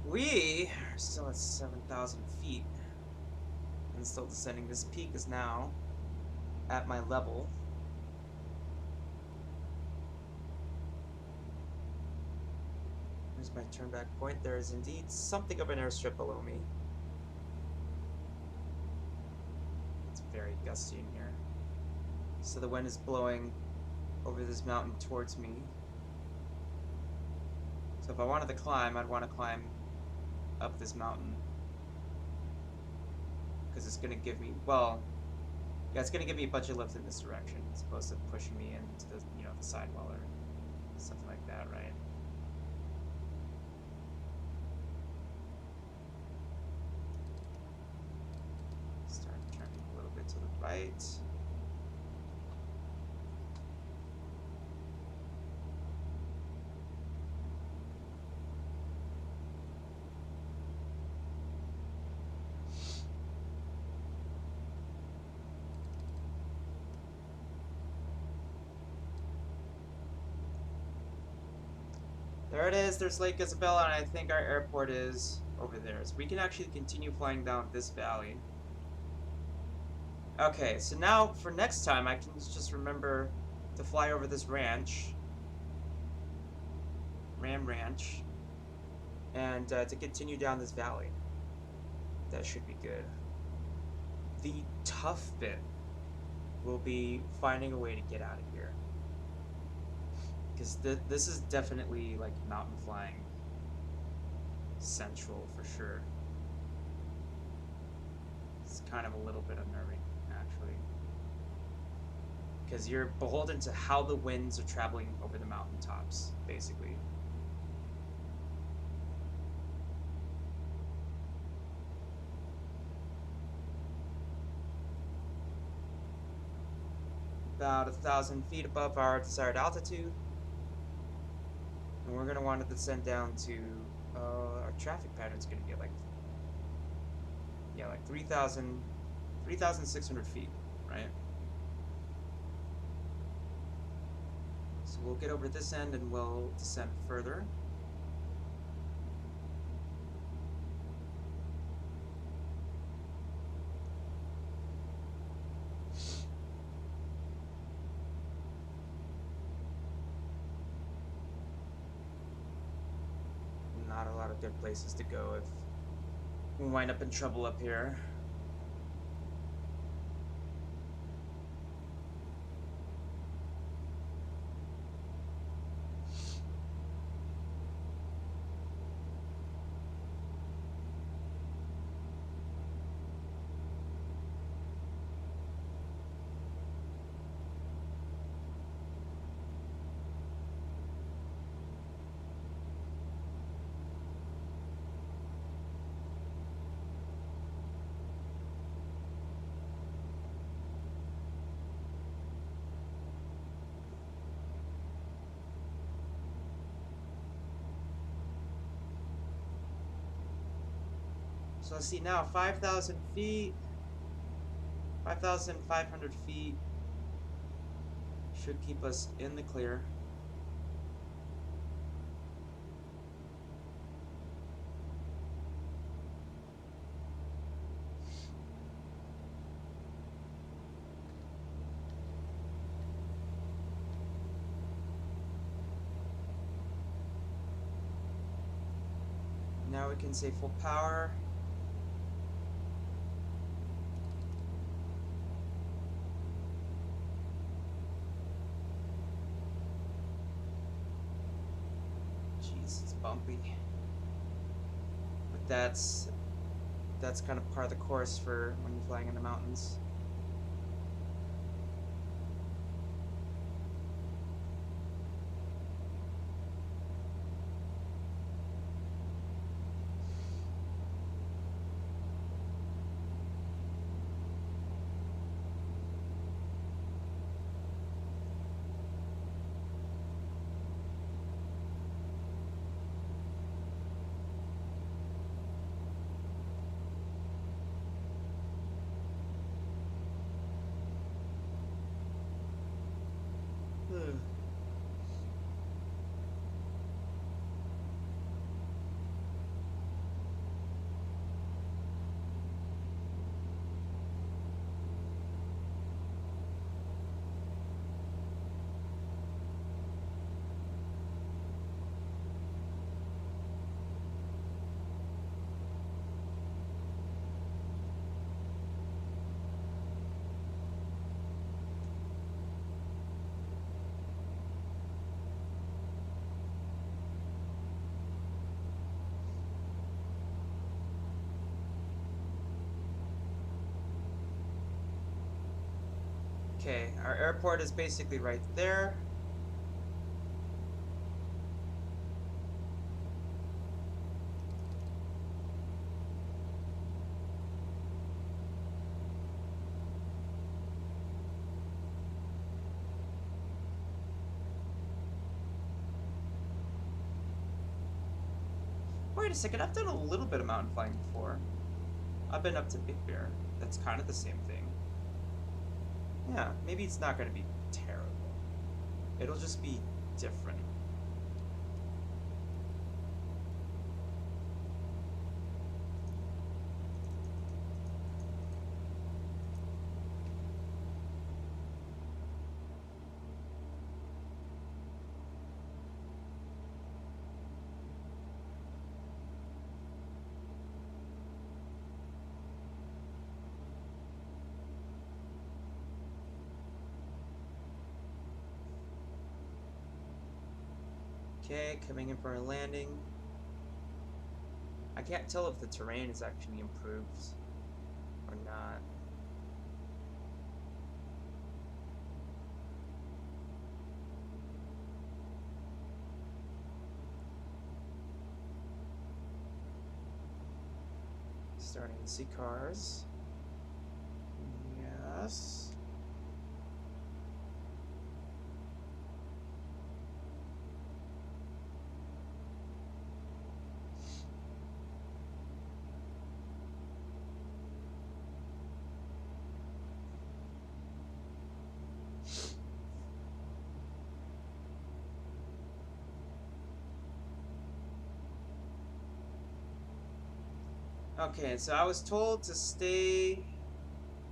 We are still at 7,000 feet and still descending. This peak is now at my level. Here's my turn back point. There is indeed something of an airstrip below me. It's very gusty in here. So the wind is blowing over this mountain towards me. So if I wanted to climb, I'd want to climb up this mountain. Because it's gonna give me, well, yeah, it's gonna give me a bunch of lift in this direction, as opposed to pushing me into the, you know, the sidewall or something like that, right? Start turning a little bit to the right. There it is, there's Lake Isabella, and I think our airport is over there. So we can actually continue flying down this valley. Okay, so now for next time, I can just remember to fly over this ranch. Ram Ranch. And to continue down this valley. That should be good. The tough bit will be finding a way to get out of here. Because this is definitely like mountain flying central for sure. It's kind of a little bit unnerving, actually. Because you're beholden to how the winds are traveling over the mountaintops, basically. About 1,000 feet above our desired altitude. And we're going to want to descend down to, our traffic pattern is going to be like, yeah, like 3,600 feet, right? So we'll get over this end and we'll descend further. Not a lot of good places to go if we wind up in trouble up here. So let's see now, 5,000 feet, 5,500 feet should keep us in the clear. Now we can say full power. Jeez, it's bumpy. But that's kind of part of the course for when you're flying in the mountains. Okay, our airport is basically right there. Wait a second, I've done a little bit of mountain flying before. I've been up to Big Bear. That's kind of the same thing. Yeah, maybe it's not going to be terrible. It'll just be different. Okay, coming in for a landing. I can't tell if the terrain is actually improved or not. Starting to see cars. Yes. Okay, so I was told to stay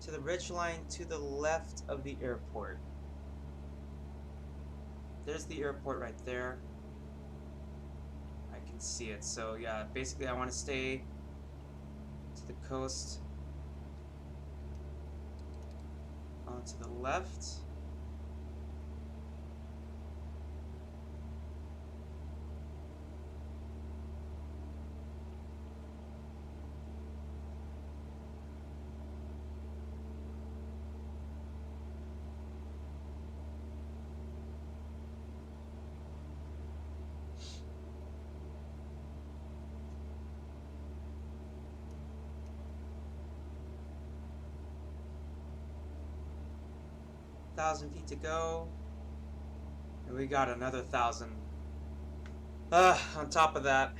to the ridge line to the left of the airport. There's the airport right there. I can see it. So yeah, basically I want to stay to the coast to the left. $1,000 feet to go. And we got another 1,000. On top of that.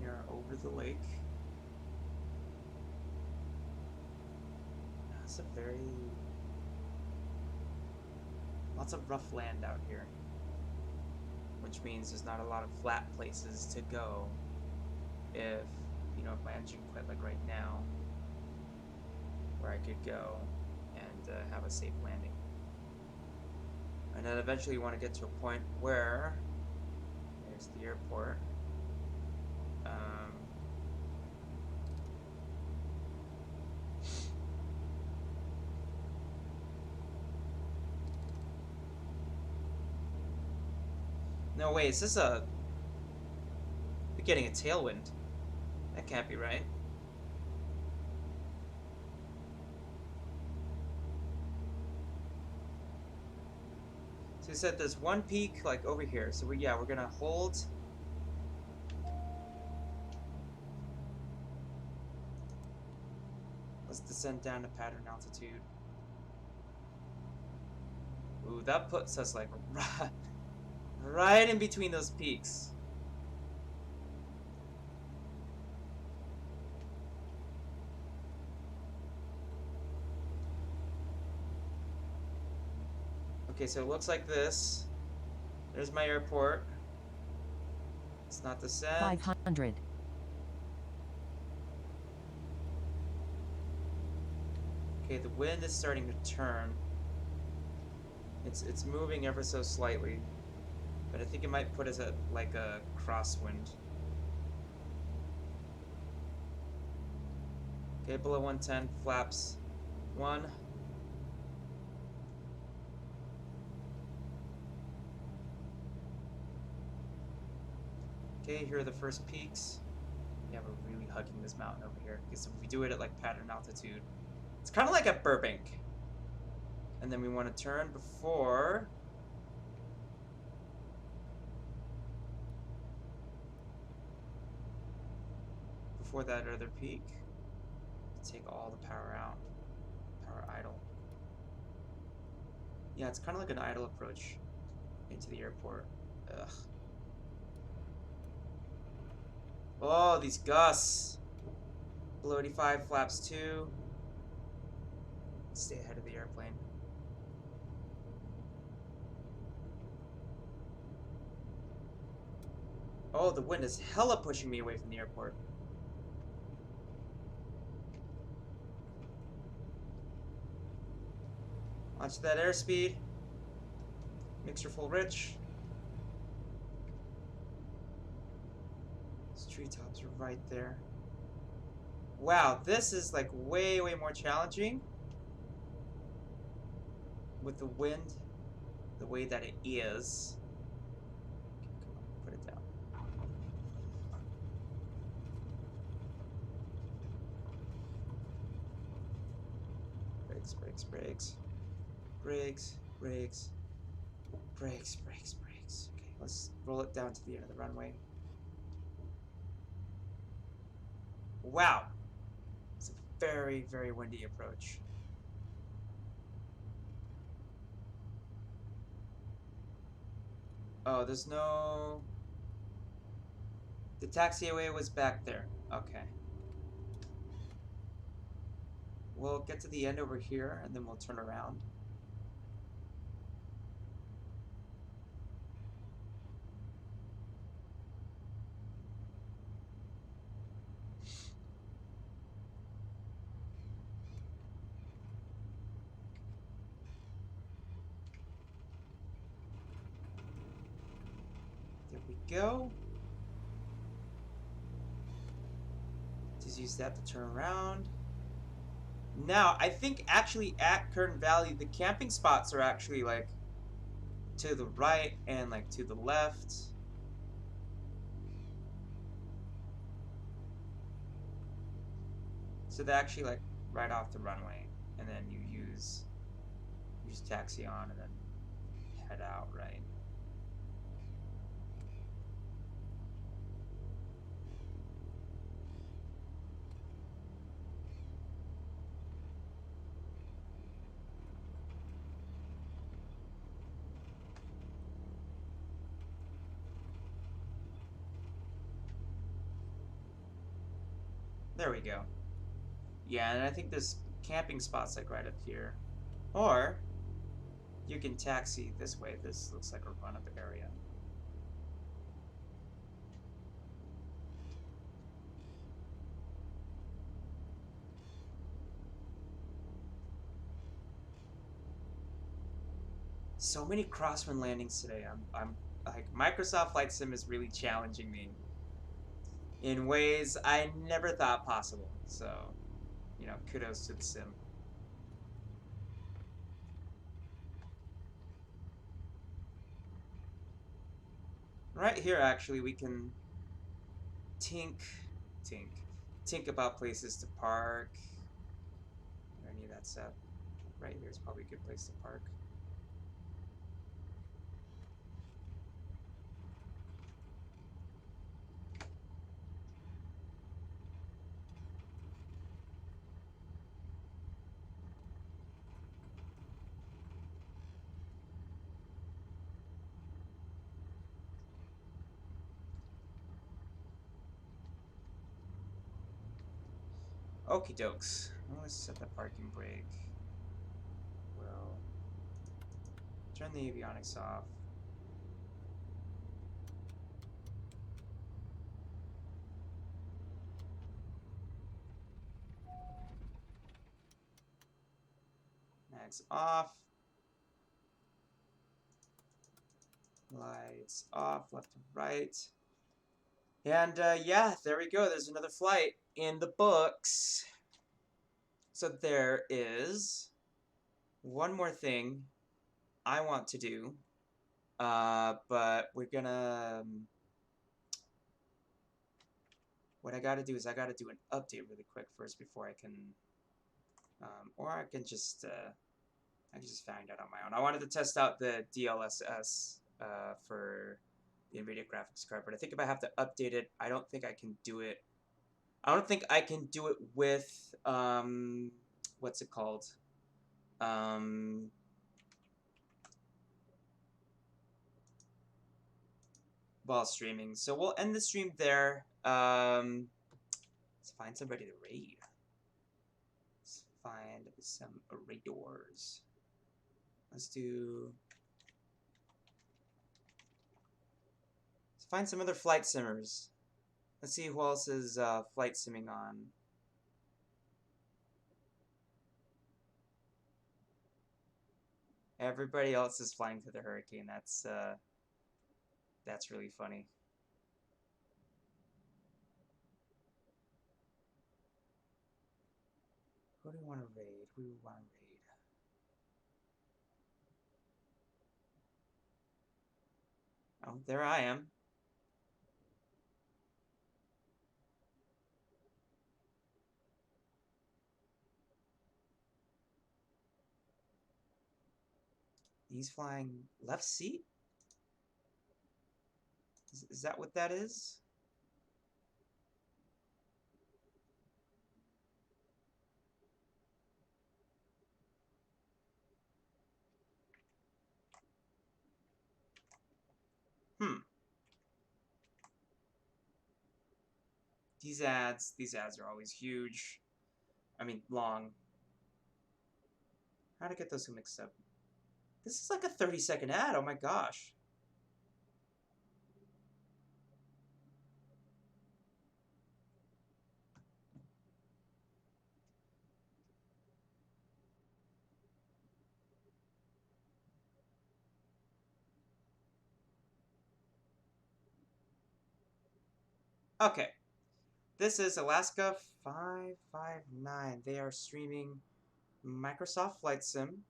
We are over the lake. That's a very... lots of rough land out here. Which means there's not a lot of flat places to go. If, you know, if my engine quit like right now. Where I could go and have a safe landing. And then eventually you want to get to a point where there's the airport. No, wait, is this a... we're getting a tailwind. That can't be right. So we said there's one peak like over here. So we're gonna hold. Let's descend down to pattern altitude. Ooh, that puts us like right in between those peaks. Okay, so it looks like this. There's my airport. It's not descend. 500. Okay, the wind is starting to turn. It's moving ever so slightly. But I think it might put us at like a crosswind. Okay, below 110, flaps 1. Okay, here are the first peaks. Yeah, we're really hugging this mountain over here. Because if we do it at like pattern altitude, it's kind of like at Burbank. And then we want to turn before that other peak. Take all the power out. Power idle. Yeah, it's kind of like an idle approach into the airport. Ugh. Oh, these gusts. Below 85, flaps 2. Stay ahead of the airplane. Oh, the wind is hella pushing me away from the airport. Watch that airspeed. Mixture full rich. These treetops are right there. Wow, this is like way, way more challenging with the wind the way that it is. Okay, come on, put it down. Brakes, brakes, brakes. Brakes, brakes. Brakes, brakes, brakes. Okay, let's roll it down to the end of the runway. Wow! It's a very, very windy approach. Oh, there's no... The taxiway was back there. Okay. We'll get to the end over here, and then we'll turn around. There we go. Just use that to turn around. Now, I think actually at Curtin Valley, the camping spots are actually like to the right and like to the left. So they're actually like right off the runway, and then you use taxi on and then head out, right? There we go. Yeah, and I think there's camping spots like right up here. Or you can taxi this way. This looks like a run-up area. So many crosswind landings today. I'm like, Microsoft Flight Sim is really challenging me in ways I never thought possible. So, you know, kudos to the sim. Right here, actually, we can think about places to park. Or any of that stuff. Right here is probably a good place to park. Okie dokes. Let's set the parking brake. We'll turn the avionics off. Mags off. Lights off, left and right. And yeah, there we go. There's another flight in the books. So there is one more thing I want to do. But we're gonna What I gotta do is I gotta do an update really quick first before I can, or I can just find out on my own. I wanted to test out the DLSS for the NVIDIA graphics card, but I think if I have to update it, I don't think I can do it. I don't think I can do it with what's it called? While streaming. So we'll end the stream there. Let's find somebody to raid. Let's find some raiders. Let's find some other flight simmers. Let's see who else is flight simming on. Everybody else is flying through the hurricane. That's really funny. Who do we want to raid? Who do we want to raid? Oh, there I am. He's flying left seat? Is that what that is? These ads are always huge. I mean, long. How'd I get those two mixed up? This is like a 30-second ad, oh my gosh. Okay. This is Alaska 559. They are streaming Microsoft Flight Sim.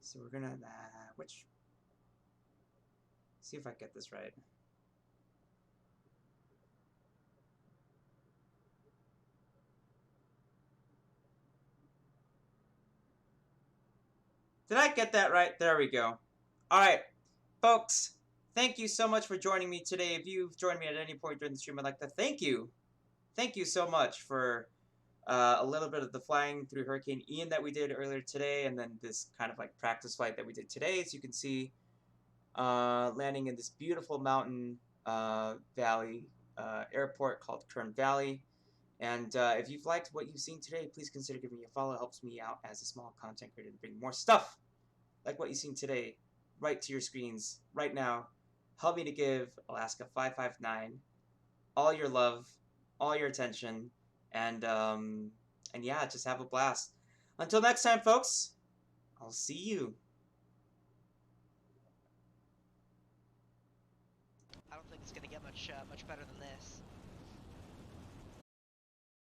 So we're gonna, see if I get this right. Did I get that right? There we go. Alright, folks, thank you so much for joining me today. If you've joined me at any point during the stream, I'd like to thank you. Thank you so much for a little bit of the flying through Hurricane Ian that we did earlier today, and then this kind of like practice flight that we did today. As you can see, landing in this beautiful mountain valley airport called Kern Valley. And if you've liked what you've seen today, please consider giving me a follow. It helps me out as a small content creator to bring more stuff like what you've seen today right to your screens right now. Help me to give Alaska 559 all your love, all your attention, and yeah, just have a blast. Until next time, folks, I'll see you. I don't think it's gonna get much better than this.